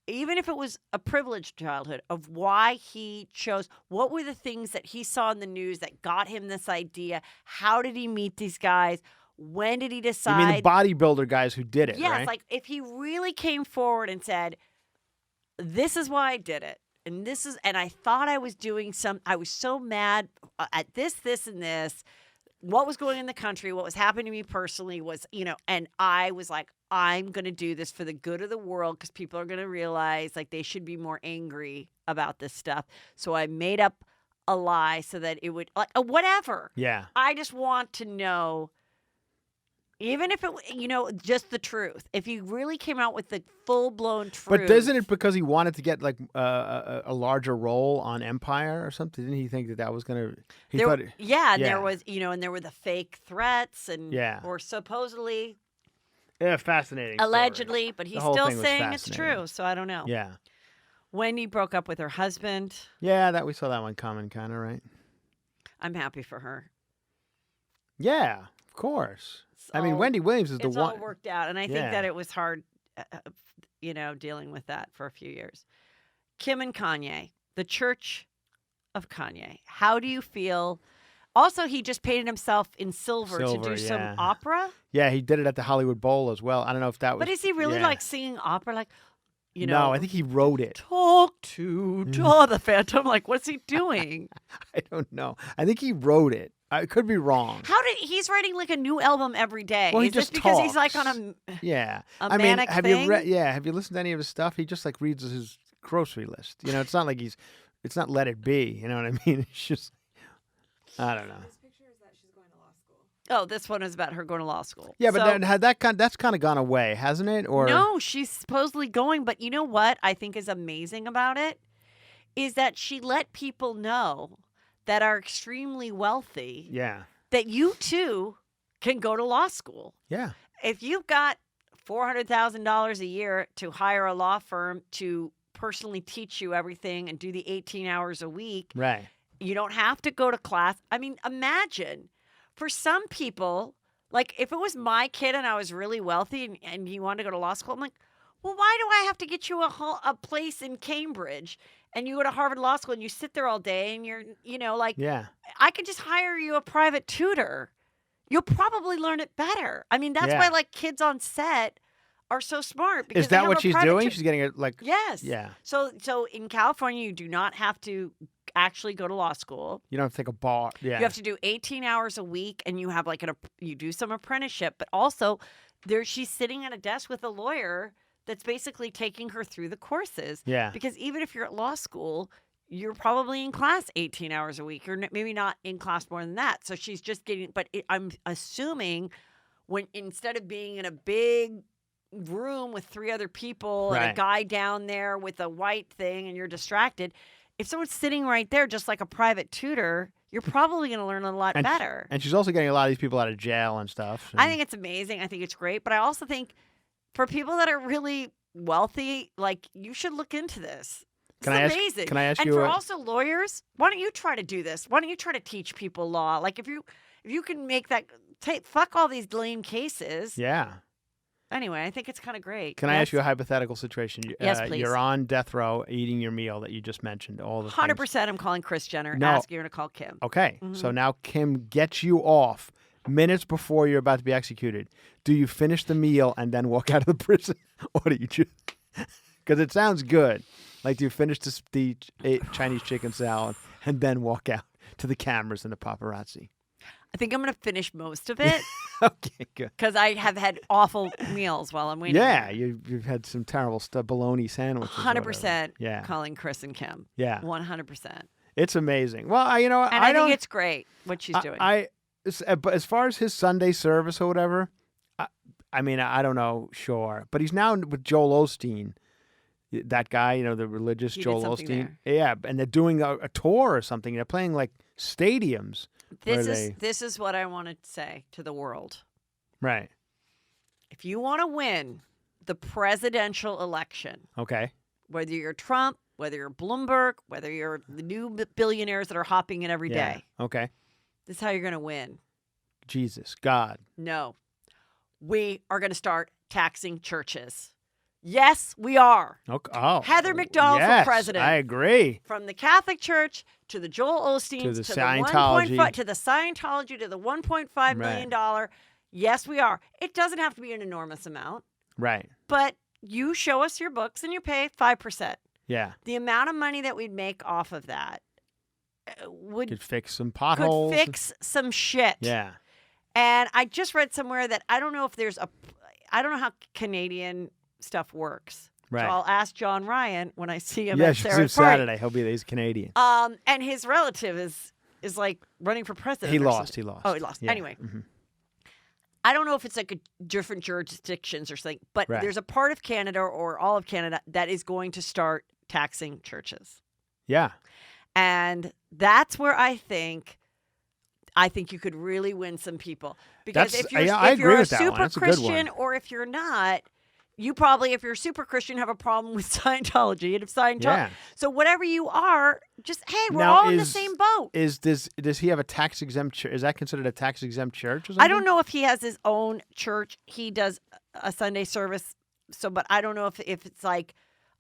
[SPEAKER 1] even if it was a privileged childhood of why he chose, what were the things that he saw in the news that got him this idea? How did he meet these guys? When did he
[SPEAKER 2] You
[SPEAKER 1] decide?
[SPEAKER 2] mean the bodybuilder guys who did it,
[SPEAKER 1] Yes,
[SPEAKER 2] right?
[SPEAKER 1] like if he really came forward and said, "This is why I did it," and I thought I was doing I was so mad at this, and this. What was going on in the country, what was happening to me personally was, and I was like, I'm going to do this for the good of the world because people are going to realize like they should be more angry about this stuff. So I made up a lie so that it would like whatever.
[SPEAKER 2] Yeah.
[SPEAKER 1] I just want to know, even if it, just the truth. If he really came out with the full blown truth.
[SPEAKER 2] But isn't it because he wanted to get like a larger role on Empire or something? Didn't he think that was going to? He thought.
[SPEAKER 1] And
[SPEAKER 2] yeah.
[SPEAKER 1] there was, and there were the fake threats and,
[SPEAKER 2] Yeah.
[SPEAKER 1] or supposedly,
[SPEAKER 2] Yeah, fascinating. story.
[SPEAKER 1] allegedly, but he's
[SPEAKER 2] The whole
[SPEAKER 1] still
[SPEAKER 2] thing was
[SPEAKER 1] saying it's
[SPEAKER 2] fascinating.
[SPEAKER 1] true. So I don't know.
[SPEAKER 2] Yeah.
[SPEAKER 1] Wendy broke up with her husband.
[SPEAKER 2] Yeah, we saw that one coming, kind of, right?
[SPEAKER 1] I'm happy for her.
[SPEAKER 2] Yeah, of course. I mean, Wendy Williams is the
[SPEAKER 1] It's
[SPEAKER 2] one.
[SPEAKER 1] all worked out, and I think
[SPEAKER 2] Yeah.
[SPEAKER 1] that it was hard, dealing with that for a few years. Kim and Kanye, the Church of Kanye. How do you feel? Also, he just painted himself in silver to
[SPEAKER 2] Silver,
[SPEAKER 1] do
[SPEAKER 2] yeah.
[SPEAKER 1] some opera.
[SPEAKER 2] Yeah, he did it at the Hollywood Bowl as well. I don't know if that was.
[SPEAKER 1] But is he really
[SPEAKER 2] yeah.
[SPEAKER 1] like singing opera? Like,
[SPEAKER 2] No, I think he wrote it.
[SPEAKER 1] talk to the Phantom. Like, what's he doing?
[SPEAKER 2] I don't know. I think he wrote it. I could be wrong.
[SPEAKER 1] He's writing like a new album every day?
[SPEAKER 2] Well, he
[SPEAKER 1] Is
[SPEAKER 2] just
[SPEAKER 1] this because he's like
[SPEAKER 2] talks.
[SPEAKER 1] on
[SPEAKER 2] Yeah.
[SPEAKER 1] a
[SPEAKER 2] I mean,
[SPEAKER 1] manic
[SPEAKER 2] have
[SPEAKER 1] thing?
[SPEAKER 2] you read? Yeah. Have you listened to any of his stuff? He just like reads his grocery list. It's not like it's not Let It Be. You know what I mean? It's just. I don't know.
[SPEAKER 3] This picture is that she's going to law school.
[SPEAKER 1] Oh, this one is about her going to law school.
[SPEAKER 2] Yeah, but
[SPEAKER 1] So-
[SPEAKER 2] then that's kind of gone away, hasn't it? Or
[SPEAKER 1] No, she's supposedly going, but you know what I think is amazing about it is that she let people know that are extremely wealthy
[SPEAKER 2] Yeah.
[SPEAKER 1] that you too can go to law school.
[SPEAKER 2] Yeah.
[SPEAKER 1] If you've got $400,000 a year to hire a law firm to personally teach you everything and do the 18 hours a week,
[SPEAKER 2] Right.
[SPEAKER 1] you don't have to go to class. I mean, imagine for some people, like if it was my kid and I was really wealthy and he wanted to go to law school, I'm like, well, why do I have to get you a place in Cambridge and you go to Harvard Law School and you sit there all day and you're, like,
[SPEAKER 2] Yeah.
[SPEAKER 1] I could just hire you a private tutor. You'll probably learn it better. I mean, that's
[SPEAKER 2] Yeah.
[SPEAKER 1] why like kids on set are so smart. Because
[SPEAKER 2] Is
[SPEAKER 1] they
[SPEAKER 2] that
[SPEAKER 1] have
[SPEAKER 2] what
[SPEAKER 1] a
[SPEAKER 2] she's
[SPEAKER 1] private
[SPEAKER 2] doing? She's getting it like.
[SPEAKER 1] Yes.
[SPEAKER 2] Yeah.
[SPEAKER 1] So in California, you do not have to actually go to law school.
[SPEAKER 2] You don't have to take a bar. Yeah.
[SPEAKER 1] You have to do 18 hours a week, and you have like you do some apprenticeship, but also she's sitting at a desk with a lawyer that's basically taking her through the courses.
[SPEAKER 2] Yeah.
[SPEAKER 1] Because even if you're at law school, you're probably in class 18 hours a week, or maybe not in class more than that. So she's just getting, but I'm assuming when instead of being in a big room with 3 other people and a
[SPEAKER 2] Right.
[SPEAKER 1] guy down there with a white thing and you're distracted, if someone's sitting right there just like a private tutor, you're probably going to learn a lot better.
[SPEAKER 2] And she's also getting a lot of these people out of jail and stuff.
[SPEAKER 1] I think it's amazing. I think it's great. But I also think for people that are really wealthy, like you should look into this. It's amazing.
[SPEAKER 2] Can I ask
[SPEAKER 1] and
[SPEAKER 2] you?
[SPEAKER 1] for also lawyers, why don't you try to do this? Why don't you try to teach people law? Like if you can make that fuck all these lame cases.
[SPEAKER 2] Yeah.
[SPEAKER 1] Anyway, I think it's kind of great.
[SPEAKER 2] Can I ask you a hypothetical situation?
[SPEAKER 1] Yes, please.
[SPEAKER 2] You're on death row eating your meal that you just mentioned. All the
[SPEAKER 1] 100%. I'm calling Kris Jenner,
[SPEAKER 2] No.
[SPEAKER 1] asking her to call Kim.
[SPEAKER 2] Okay. So now Kim gets you off minutes before you're about to be executed. Do you finish the meal and then walk out of the prison, or do you just? Because it sounds good. Like, do you finish the Chinese chicken salad and then walk out to the cameras and the paparazzi?
[SPEAKER 1] I think I'm going to finish most of it
[SPEAKER 2] Okay, good.
[SPEAKER 1] because I have had awful meals while I'm waiting.
[SPEAKER 2] Yeah, you've had some terrible stuff, bologna sandwiches. or whatever.
[SPEAKER 1] 100%
[SPEAKER 2] Yeah.
[SPEAKER 1] calling Kris and Kim.
[SPEAKER 2] Yeah.
[SPEAKER 1] 100%.
[SPEAKER 2] It's amazing. Well, I
[SPEAKER 1] And I
[SPEAKER 2] don't.
[SPEAKER 1] think it's great what she's doing.
[SPEAKER 2] But as far as his Sunday service or whatever, I mean, I don't know, sure. But he's now with Joel Osteen, that guy, the religious
[SPEAKER 1] He did
[SPEAKER 2] Joel
[SPEAKER 1] something
[SPEAKER 2] Osteen. Yeah, and they're doing a tour or something. They're playing like stadiums.
[SPEAKER 1] This is what I want to say to the world.
[SPEAKER 2] Right.
[SPEAKER 1] If you want to win the presidential election,
[SPEAKER 2] Okay.
[SPEAKER 1] whether you're Trump, whether you're Bloomberg, whether you're the new billionaires that are hopping in every
[SPEAKER 2] Yeah.
[SPEAKER 1] day,
[SPEAKER 2] Okay.
[SPEAKER 1] this is how you're going to win.
[SPEAKER 2] Jesus, God.
[SPEAKER 1] No. We are going to start taxing churches. Yes, we are.
[SPEAKER 2] Okay. Oh.
[SPEAKER 1] Heather McDonald for
[SPEAKER 2] yes,
[SPEAKER 1] president.
[SPEAKER 2] I agree.
[SPEAKER 1] From the Catholic Church to the Joel Osteens
[SPEAKER 2] To the
[SPEAKER 1] to
[SPEAKER 2] Scientology.
[SPEAKER 1] the 1.5 to the Scientology to the $1.5 million. Yes, we are. It doesn't have to be an enormous amount,
[SPEAKER 2] Right.
[SPEAKER 1] but you show us your books and you pay 5%.
[SPEAKER 2] Yeah.
[SPEAKER 1] The amount of money that we'd make off of that
[SPEAKER 2] Could fix some potholes.
[SPEAKER 1] could fix some shit.
[SPEAKER 2] Yeah.
[SPEAKER 1] And I just read somewhere that I don't know how Canadian stuff works.
[SPEAKER 2] Right.
[SPEAKER 1] So I'll ask John Ryan when I see him
[SPEAKER 2] Yeah,
[SPEAKER 1] at Sarah's party.
[SPEAKER 2] Saturday. He'll be there. He's Canadian.
[SPEAKER 1] And his relative is like running for president.
[SPEAKER 2] He
[SPEAKER 1] or
[SPEAKER 2] lost.
[SPEAKER 1] something.
[SPEAKER 2] He lost.
[SPEAKER 1] Oh, he lost.
[SPEAKER 2] Yeah.
[SPEAKER 1] Anyway,
[SPEAKER 2] Mhm.
[SPEAKER 1] I don't know if it's like a different jurisdictions or something, but
[SPEAKER 2] Right.
[SPEAKER 1] there's a part of Canada or all of Canada that is going to start taxing churches.
[SPEAKER 2] Yeah.
[SPEAKER 1] And that's where I think you could really win some people. Because
[SPEAKER 2] That's-
[SPEAKER 1] if you're,
[SPEAKER 2] yeah, I
[SPEAKER 1] if you're
[SPEAKER 2] agree
[SPEAKER 1] a
[SPEAKER 2] with that one.
[SPEAKER 1] super
[SPEAKER 2] That's a good one.
[SPEAKER 1] Christian or if you're not, you probably, if you're a super Christian, have a problem with Scientology. And if Scientology,
[SPEAKER 2] Yeah.
[SPEAKER 1] so whatever you are, just, hey, we're
[SPEAKER 2] Now,
[SPEAKER 1] all in the same boat.
[SPEAKER 2] Does he have a tax exempt church? Is that considered a tax exempt church or something?
[SPEAKER 1] I don't know if he has his own church. He does a Sunday service. So, but I don't know if it's like,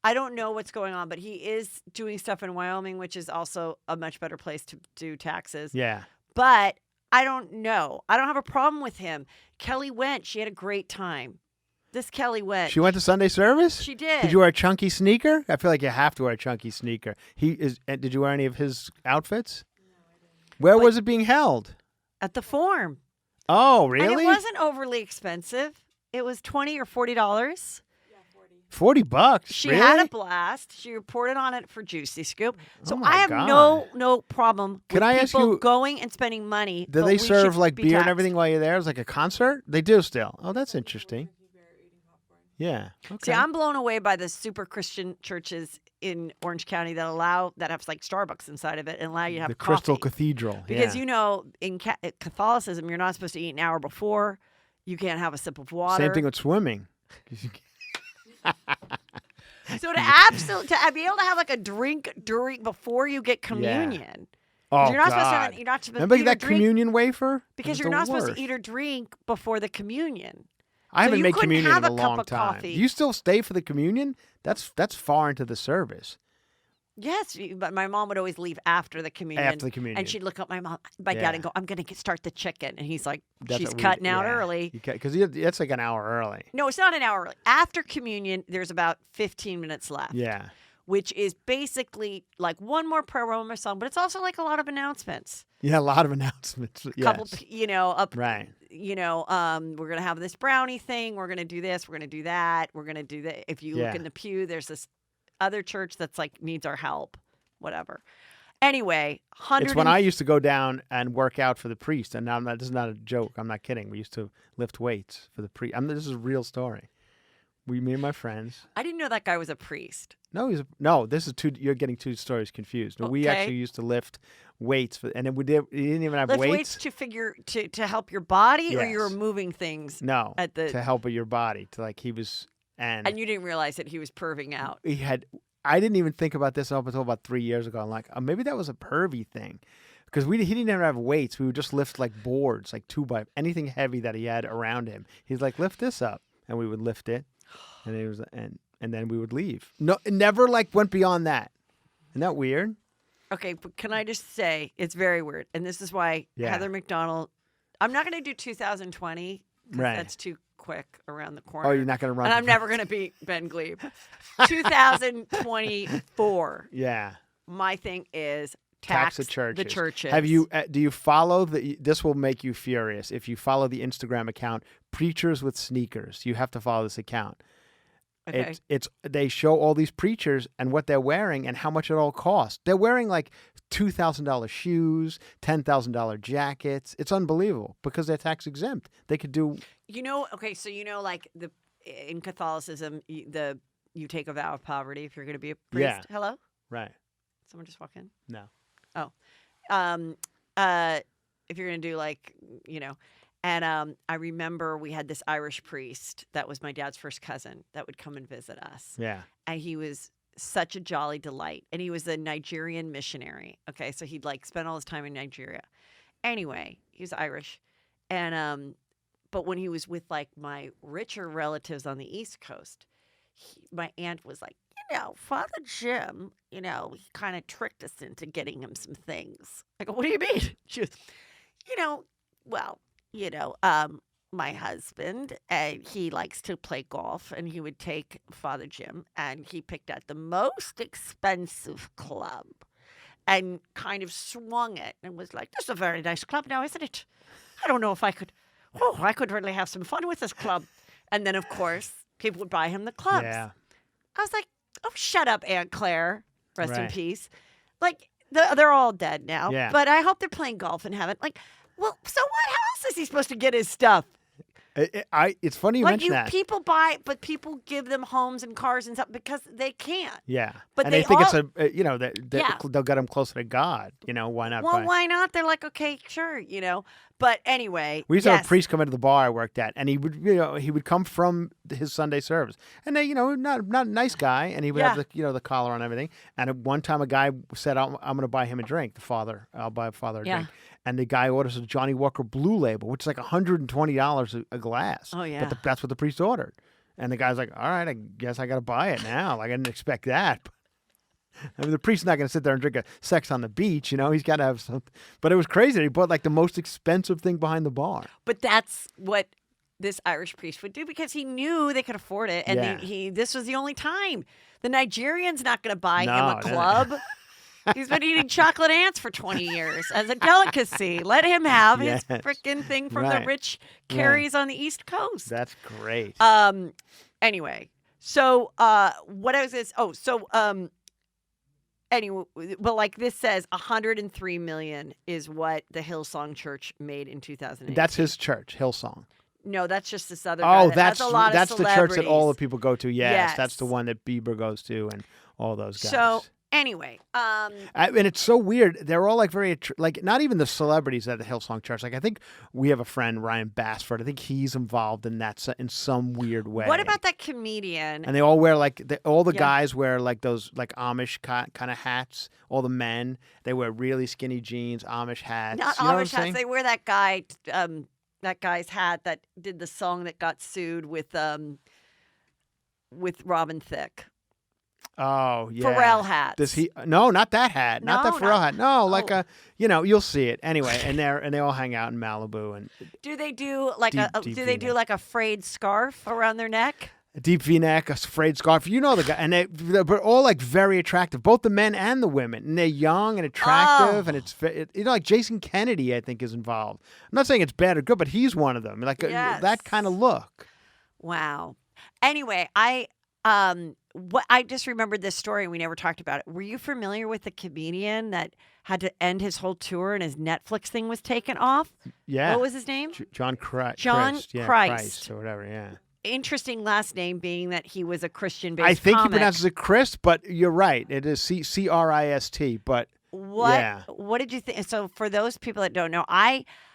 [SPEAKER 1] I don't know what's going on, but he is doing stuff in Wyoming, which is also a much better place to do taxes.
[SPEAKER 2] Yeah.
[SPEAKER 1] But I don't know. I don't have a problem with him. Kelly went. She had a great time. This Kelly went.
[SPEAKER 2] She went to Sunday service?
[SPEAKER 1] She did.
[SPEAKER 2] Did you wear a chunky sneaker? I feel like you have to wear a chunky sneaker. Did you wear any of his outfits? No, I didn't. Where was it being held?
[SPEAKER 1] At the Forum.
[SPEAKER 2] Oh, really?
[SPEAKER 1] And it wasn't overly expensive. It was $20 or $40.
[SPEAKER 2] $40.
[SPEAKER 1] She
[SPEAKER 2] really?
[SPEAKER 1] had a blast. She reported on it for Juicy Scoop. So
[SPEAKER 2] Oh my
[SPEAKER 1] I have
[SPEAKER 2] God.
[SPEAKER 1] no problem
[SPEAKER 2] Can
[SPEAKER 1] with
[SPEAKER 2] I
[SPEAKER 1] people
[SPEAKER 2] ask you-
[SPEAKER 1] going and spending money.
[SPEAKER 2] Do
[SPEAKER 1] but
[SPEAKER 2] they
[SPEAKER 1] we
[SPEAKER 2] serve
[SPEAKER 1] should
[SPEAKER 2] like
[SPEAKER 1] be
[SPEAKER 2] beer and
[SPEAKER 1] taxed.
[SPEAKER 2] everything while you're there? It's like a concert? They do still. Oh, that's interesting. Yeah.
[SPEAKER 1] See,
[SPEAKER 2] Okay.
[SPEAKER 1] I'm blown away by the super Christian churches in Orange County that have like Starbucks inside of it and allow you to have
[SPEAKER 2] the Crystal
[SPEAKER 1] coffee.
[SPEAKER 2] Cathedral.
[SPEAKER 1] Because
[SPEAKER 2] yeah.
[SPEAKER 1] In Catholicism, you're not supposed to eat an hour before. You can't have a sip of water.
[SPEAKER 2] Same thing with swimming.
[SPEAKER 1] So to be able to have like a drink before you get communion.
[SPEAKER 2] Oh,
[SPEAKER 1] You're not
[SPEAKER 2] God.
[SPEAKER 1] you're not supposed
[SPEAKER 2] Remember
[SPEAKER 1] to eat
[SPEAKER 2] that
[SPEAKER 1] or drink
[SPEAKER 2] communion wafer?
[SPEAKER 1] because
[SPEAKER 2] It was
[SPEAKER 1] you're
[SPEAKER 2] the
[SPEAKER 1] not supposed
[SPEAKER 2] worst.
[SPEAKER 1] to eat or drink before the communion.
[SPEAKER 2] I haven't
[SPEAKER 1] you
[SPEAKER 2] made
[SPEAKER 1] couldn't
[SPEAKER 2] communion
[SPEAKER 1] have
[SPEAKER 2] in a
[SPEAKER 1] a cup
[SPEAKER 2] long
[SPEAKER 1] of
[SPEAKER 2] time.
[SPEAKER 1] coffee.
[SPEAKER 2] You still stay for the communion? That's far into the service.
[SPEAKER 1] Yes, but my mom would always leave after the communion.
[SPEAKER 2] After the communion.
[SPEAKER 1] And she'd look up my dad
[SPEAKER 2] Yeah.
[SPEAKER 1] and go, "I'm going to start the chicken." And he's like,
[SPEAKER 2] That's
[SPEAKER 1] "She's
[SPEAKER 2] what we-
[SPEAKER 1] cutting out
[SPEAKER 2] yeah.
[SPEAKER 1] early."
[SPEAKER 2] Because that's like an hour early.
[SPEAKER 1] No, it's not an hour early. After communion, there's about 15 minutes left.
[SPEAKER 2] Yeah.
[SPEAKER 1] Which is basically like one more prayer, one more song, but it's also like a lot of announcements.
[SPEAKER 2] Yeah, a lot of announcements. Yes.
[SPEAKER 1] Couple,
[SPEAKER 2] Right.
[SPEAKER 1] we're gonna have this brownie thing. We're gonna do this. We're gonna do that. We're gonna do that. If you look
[SPEAKER 2] Yeah.
[SPEAKER 1] in the pew, there's this other church that's like needs our help. Whatever. Anyway,
[SPEAKER 2] It's when I used to go down and work out for the priest, and now this is not a joke. I'm not kidding. We used to lift weights for the priest. This is a real story. Me and my friends.
[SPEAKER 1] I didn't know that guy was a priest.
[SPEAKER 2] No. This is two. You're getting two stories confused. No, we
[SPEAKER 1] Okay.
[SPEAKER 2] actually used to lift weights, and then we didn't even have
[SPEAKER 1] Lift
[SPEAKER 2] weights.
[SPEAKER 1] weights to help your body, or you were
[SPEAKER 2] Yes.
[SPEAKER 1] moving things.
[SPEAKER 2] No,
[SPEAKER 1] at the-
[SPEAKER 2] to help with your body. To like he was,
[SPEAKER 1] And you didn't realize that he was perving out.
[SPEAKER 2] he had. I didn't even think about this up until about 3 years ago. I'm like, maybe that was a pervy thing, because he didn't even have weights. We would just lift like boards, like 2x anything heavy that he had around him. He's like, lift this up, and we would lift it, and it was and then we would leave. No, it never like went beyond that. Isn't that weird?
[SPEAKER 1] Okay, but can I just say it's very weird, and this is why
[SPEAKER 2] Yeah.
[SPEAKER 1] Heather McDonald. I'm not going to do 2020. 'Cause
[SPEAKER 2] Right.
[SPEAKER 1] That's too quick around the corner.
[SPEAKER 2] Oh, you're not going to run.
[SPEAKER 1] And
[SPEAKER 2] for
[SPEAKER 1] I'm never going to beat Ben Glebe. 2024.
[SPEAKER 2] Yeah.
[SPEAKER 1] My thing is
[SPEAKER 2] Tax
[SPEAKER 1] tax
[SPEAKER 2] the churches.
[SPEAKER 1] the churches.
[SPEAKER 2] Have you? Do you follow the? This will make you furious if you follow the Instagram account Preachers with Sneakers. You have to follow this account.
[SPEAKER 1] Okay.
[SPEAKER 2] They show all these preachers and what they're wearing and how much it all costs. They're wearing like $2,000 shoes, $10,000 jackets. It's unbelievable because they're tax exempt. They could do.
[SPEAKER 1] Okay, so like in Catholicism, you take a vow of poverty if you're going to be a priest.
[SPEAKER 2] Yeah.
[SPEAKER 1] Hello?
[SPEAKER 2] Right.
[SPEAKER 1] Someone just walk in?
[SPEAKER 2] No.
[SPEAKER 1] Oh. If you're going to do and I remember we had this Irish priest that was my dad's first cousin that would come and visit us.
[SPEAKER 2] Yeah.
[SPEAKER 1] And he was such a jolly delight. And he was a Nigerian missionary. Okay, so he'd spent all his time in Nigeria. Anyway, he was Irish. And but when he was with my richer relatives on the East Coast, my aunt was like, Father Jim, he kind of tricked us into getting him some things. I go, what do you mean? She was, my husband, he likes to play golf, and he would take Father Jim, and he picked out the most expensive club and kind of swung it and was like, this is a very nice club now, isn't it? I don't know if I could really have some fun with this club. And then, of course, people would buy him the clubs.
[SPEAKER 2] Yeah.
[SPEAKER 1] I was like, oh, shut up, Aunt Claire. Rest in
[SPEAKER 2] Right.
[SPEAKER 1] peace. They're all dead now.
[SPEAKER 2] Yeah.
[SPEAKER 1] But I hope they're playing golf in heaven. Well, so what? How else is he supposed to get his stuff?
[SPEAKER 2] It's funny you mention that.
[SPEAKER 1] People buy, but people give them homes and cars and stuff because they can't.
[SPEAKER 2] Yeah.
[SPEAKER 1] But
[SPEAKER 2] and
[SPEAKER 1] they
[SPEAKER 2] they think
[SPEAKER 1] all-
[SPEAKER 2] it's they'll get them closer to God. Why not?
[SPEAKER 1] Well, why not? They're like, okay, sure, But anyway,
[SPEAKER 2] We used to have a
[SPEAKER 1] yes.
[SPEAKER 2] priest come into the bar I worked at, and he would come from his Sunday service, and they not a nice guy, and he would have the collar on and everything. And at one time, a guy said, "I'm going to buy him a drink." I'll buy Father a drink, and the guy orders a Johnny Walker Blue Label, which is like $120 a glass.
[SPEAKER 1] Oh, yeah.
[SPEAKER 2] But that's what the priest ordered, and the guy's like, "All right, I guess I got to buy it now." Like I didn't expect that. I mean, the priest's not going to sit there and drink a sex on the beach, He's got to have something. But it was crazy that he bought the most expensive thing behind the bar.
[SPEAKER 1] But that's what this Irish priest would do because he knew they could afford it, and
[SPEAKER 2] Yeah.
[SPEAKER 1] this was the only time. The Nigerian's not going to buy him
[SPEAKER 2] No,
[SPEAKER 1] a club. He's been eating chocolate ants for 20 years as a delicacy. Let him have his
[SPEAKER 2] Yes.
[SPEAKER 1] frickin' thing from the
[SPEAKER 2] Right.
[SPEAKER 1] rich carries on the East Coast.
[SPEAKER 2] That's great.
[SPEAKER 1] Anyway, so what I was this? Anyway, well, this says 103 million is what the Hillsong Church made in 2008.
[SPEAKER 2] That's his church, Hillsong.
[SPEAKER 1] No, that's just this other guy
[SPEAKER 2] Oh,
[SPEAKER 1] that has a lot
[SPEAKER 2] that's
[SPEAKER 1] of
[SPEAKER 2] the church that all the
[SPEAKER 1] celebrities.
[SPEAKER 2] people go to. Yes, that's
[SPEAKER 1] Yes.
[SPEAKER 2] the one that Bieber goes to and all those guys.
[SPEAKER 1] So anyway,
[SPEAKER 2] And it's so weird. They're all like very like not even the celebrities at the Hillsong Church. Like I think we have a friend Ryan Bassford. I think he's involved in that in some weird way.
[SPEAKER 1] what about that comedian?
[SPEAKER 2] And they all wear like all the
[SPEAKER 1] Yeah.
[SPEAKER 2] guys wear like those like Amish kind of hats. All the men they wear really skinny jeans, Amish hats.
[SPEAKER 1] Not
[SPEAKER 2] You know what I'm
[SPEAKER 1] Amish hats.
[SPEAKER 2] saying?
[SPEAKER 1] They wear that guy's hat that did the song that got sued with Robin Thicke.
[SPEAKER 2] Oh yeah,
[SPEAKER 1] Pharrell hats.
[SPEAKER 2] Does he? No, not that hat. Not
[SPEAKER 1] No,
[SPEAKER 2] that Pharrell hat. No, like
[SPEAKER 1] oh.
[SPEAKER 2] you'll see it anyway. And they all hang out in Malibu and
[SPEAKER 1] Do they do like
[SPEAKER 2] Deep
[SPEAKER 1] do they
[SPEAKER 2] V-neck.
[SPEAKER 1] do like a frayed scarf around their neck?
[SPEAKER 2] a deep V-neck, a frayed scarf. You know the guy, and they're all like very attractive, both the men and the women. And they're young and attractive,
[SPEAKER 1] Oh.
[SPEAKER 2] and it's like Jason Kennedy, I think, is involved. I'm not saying it's bad or good, but he's one of them. Like
[SPEAKER 1] Yes.
[SPEAKER 2] that kind of look.
[SPEAKER 1] Wow. Anyway, I just remembered this story and we never talked about it. Were you familiar with the comedian that had to end his whole tour and his Netflix thing was taken off?
[SPEAKER 2] Yeah.
[SPEAKER 1] What was his name?
[SPEAKER 2] John Christ.
[SPEAKER 1] John
[SPEAKER 2] Yeah,
[SPEAKER 1] Christ.
[SPEAKER 2] or whatever. Yeah.
[SPEAKER 1] Interesting last name being that he was a Christian-based
[SPEAKER 2] I think
[SPEAKER 1] comic.
[SPEAKER 2] he pronounces it Chris, but you're right. It is Christ. But yeah.
[SPEAKER 1] What did you think? So for those people that don't know,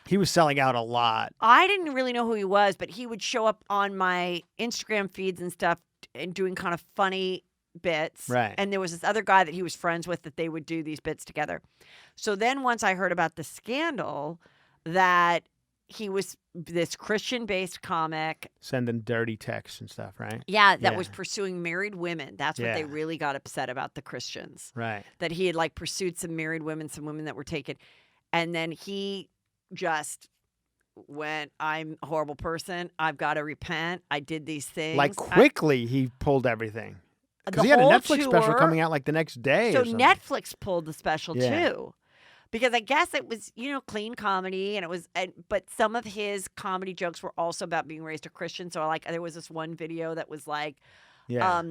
[SPEAKER 2] he was selling out a lot.
[SPEAKER 1] I didn't really know who he was, but he would show up on my Instagram feeds and stuff and doing kind of funny bits.
[SPEAKER 2] Right.
[SPEAKER 1] And there was this other guy that he was friends with that they would do these bits together. So then once I heard about the scandal that he was this Christian-based comic,
[SPEAKER 2] Sending dirty texts and stuff, right?
[SPEAKER 1] that was
[SPEAKER 2] Yeah.
[SPEAKER 1] pursuing married women. That's what they
[SPEAKER 2] Yeah.
[SPEAKER 1] really got upset about, the Christians.
[SPEAKER 2] Right.
[SPEAKER 1] That he had like pursued some married women, some women that were taken. And then he just went, I'm a horrible person. I've got to repent. I did these things.
[SPEAKER 2] Like quickly, he pulled everything.
[SPEAKER 1] The
[SPEAKER 2] Because he had a
[SPEAKER 1] whole
[SPEAKER 2] Netflix special
[SPEAKER 1] tour-
[SPEAKER 2] coming out like the next day.
[SPEAKER 1] So
[SPEAKER 2] or something.
[SPEAKER 1] Netflix pulled the special
[SPEAKER 2] Yeah.
[SPEAKER 1] too. Because I guess it was, clean comedy, and it was, but some of his comedy jokes were also about being raised a Christian. So like, there was this one video that was like,
[SPEAKER 2] Yeah.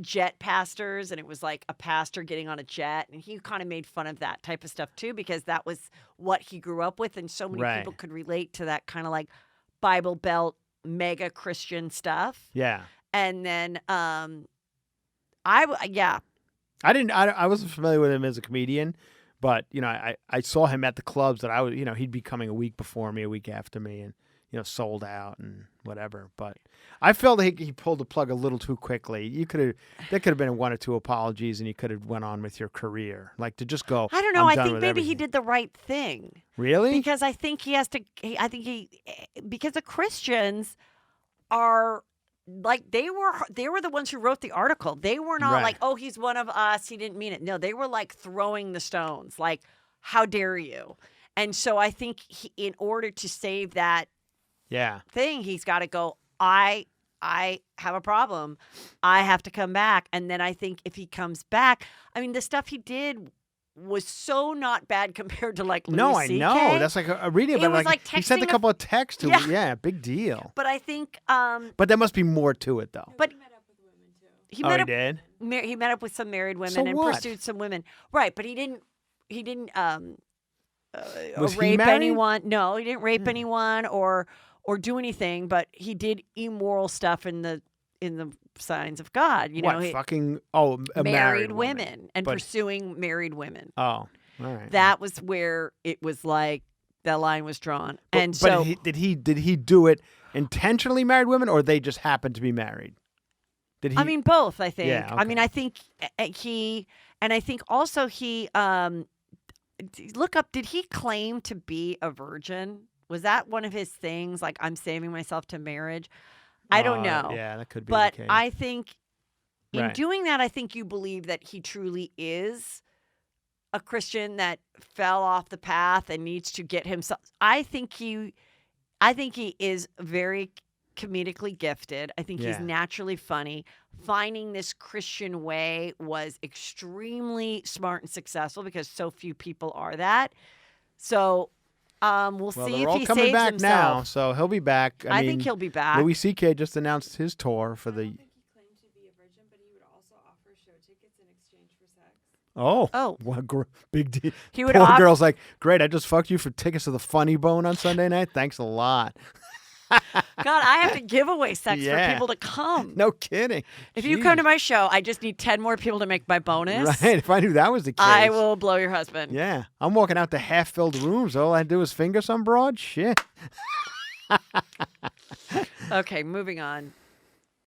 [SPEAKER 1] jet pastors, and it was like a pastor getting on a jet, and he kind of made fun of that type of stuff too, because that was what he grew up with, and so many
[SPEAKER 2] Right.
[SPEAKER 1] people could relate to that kind of like Bible Belt mega Christian stuff.
[SPEAKER 2] Yeah.
[SPEAKER 1] And then
[SPEAKER 2] I wasn't familiar with him as a comedian, but I saw him at the clubs that I was, he'd be coming a week before me, a week after me, and sold out and whatever. But I felt like he pulled the plug a little too quickly. There could have been one or two apologies, and you could have went on with your career, like to just go.
[SPEAKER 1] I don't know.
[SPEAKER 2] I'm
[SPEAKER 1] I
[SPEAKER 2] done
[SPEAKER 1] think
[SPEAKER 2] with
[SPEAKER 1] maybe he
[SPEAKER 2] everything."
[SPEAKER 1] did the right thing.
[SPEAKER 2] Really?
[SPEAKER 1] Because I think he has to. Because the Christians are like they were the ones who wrote the article. They were not
[SPEAKER 2] Right.
[SPEAKER 1] like, oh, he's one of us. He didn't mean it. No, they were like throwing the stones. Like, how dare you? And so I think in order to save that
[SPEAKER 2] Yeah.
[SPEAKER 1] thing, he's got to go. I have a problem. I have to come back. And then I think if he comes back, I mean, the stuff he did was so not bad compared to like Louis
[SPEAKER 2] No, I
[SPEAKER 1] CK.
[SPEAKER 2] know. That's like a reading
[SPEAKER 1] It
[SPEAKER 2] about
[SPEAKER 1] was like
[SPEAKER 2] he sent a
[SPEAKER 1] texting a-
[SPEAKER 2] couple of texts to
[SPEAKER 1] Yeah.
[SPEAKER 2] yeah, big deal.
[SPEAKER 1] But I think,
[SPEAKER 2] But there must be more to it though.
[SPEAKER 1] but
[SPEAKER 3] He met up with women too.
[SPEAKER 1] he
[SPEAKER 2] Oh,
[SPEAKER 1] met
[SPEAKER 2] he
[SPEAKER 1] up.
[SPEAKER 2] did?
[SPEAKER 1] He met up with some married women
[SPEAKER 2] So
[SPEAKER 1] and
[SPEAKER 2] what?
[SPEAKER 1] pursued some women. Right, but he didn't.
[SPEAKER 2] Was he
[SPEAKER 1] rape
[SPEAKER 2] married?
[SPEAKER 1] anyone. No, he didn't rape anyone or do anything. But he did immoral stuff in the signs of God.
[SPEAKER 2] What,
[SPEAKER 1] he,
[SPEAKER 2] fucking a married
[SPEAKER 1] women and
[SPEAKER 2] But-
[SPEAKER 1] pursuing married women.
[SPEAKER 2] Oh, all right.
[SPEAKER 1] That was where it was like that line was drawn.
[SPEAKER 2] But-
[SPEAKER 1] And
[SPEAKER 2] but
[SPEAKER 1] so
[SPEAKER 2] did he do it intentionally, married women, or they just happened to be married? Did he?
[SPEAKER 1] I mean, both. I think.
[SPEAKER 2] Yeah,
[SPEAKER 1] I mean,
[SPEAKER 2] okay.
[SPEAKER 1] I think I think also he. Look up. Did he claim to be a virgin? Was that one of his things? Like, I'm saving myself to marriage. I don't know.
[SPEAKER 2] Yeah, that could be.
[SPEAKER 1] But
[SPEAKER 2] the case.
[SPEAKER 1] I think in
[SPEAKER 2] Right.
[SPEAKER 1] doing that, I think you believe that he truly is a Christian that fell off the path and needs to get himself. I think he is very comedically gifted. I think he's
[SPEAKER 2] Yeah.
[SPEAKER 1] naturally funny. Finding this Christian way was extremely smart and successful because so few people are that. So we'll
[SPEAKER 2] Well,
[SPEAKER 1] see
[SPEAKER 2] they're
[SPEAKER 1] if
[SPEAKER 2] all
[SPEAKER 1] he
[SPEAKER 2] coming
[SPEAKER 1] saves
[SPEAKER 2] back now,
[SPEAKER 1] himself.
[SPEAKER 2] so he'll be back.
[SPEAKER 1] I
[SPEAKER 2] mean,
[SPEAKER 1] think he'll be back.
[SPEAKER 2] Louis CK just announced his tour for
[SPEAKER 3] I
[SPEAKER 2] the.
[SPEAKER 3] don't think he claimed to be a virgin, but he would also offer show tickets in exchange for sex.
[SPEAKER 2] Oh,
[SPEAKER 1] Oh.
[SPEAKER 2] what big deal!
[SPEAKER 1] He would
[SPEAKER 2] Poor
[SPEAKER 1] offer-
[SPEAKER 2] girl's like, great. I just fucked you for tickets to the Funny Bone on Sunday night. Thanks a lot.
[SPEAKER 1] God, I have to give away sex for
[SPEAKER 2] Yeah.
[SPEAKER 1] people to come.
[SPEAKER 2] No kidding.
[SPEAKER 1] If you come to my show, I just need 10 more people to make my bonus.
[SPEAKER 2] Right. If I knew that was the case.
[SPEAKER 1] I will blow your husband.
[SPEAKER 2] Yeah. I'm walking out to half-filled rooms. All I do is finger some broad. Shit.
[SPEAKER 1] Okay, moving on.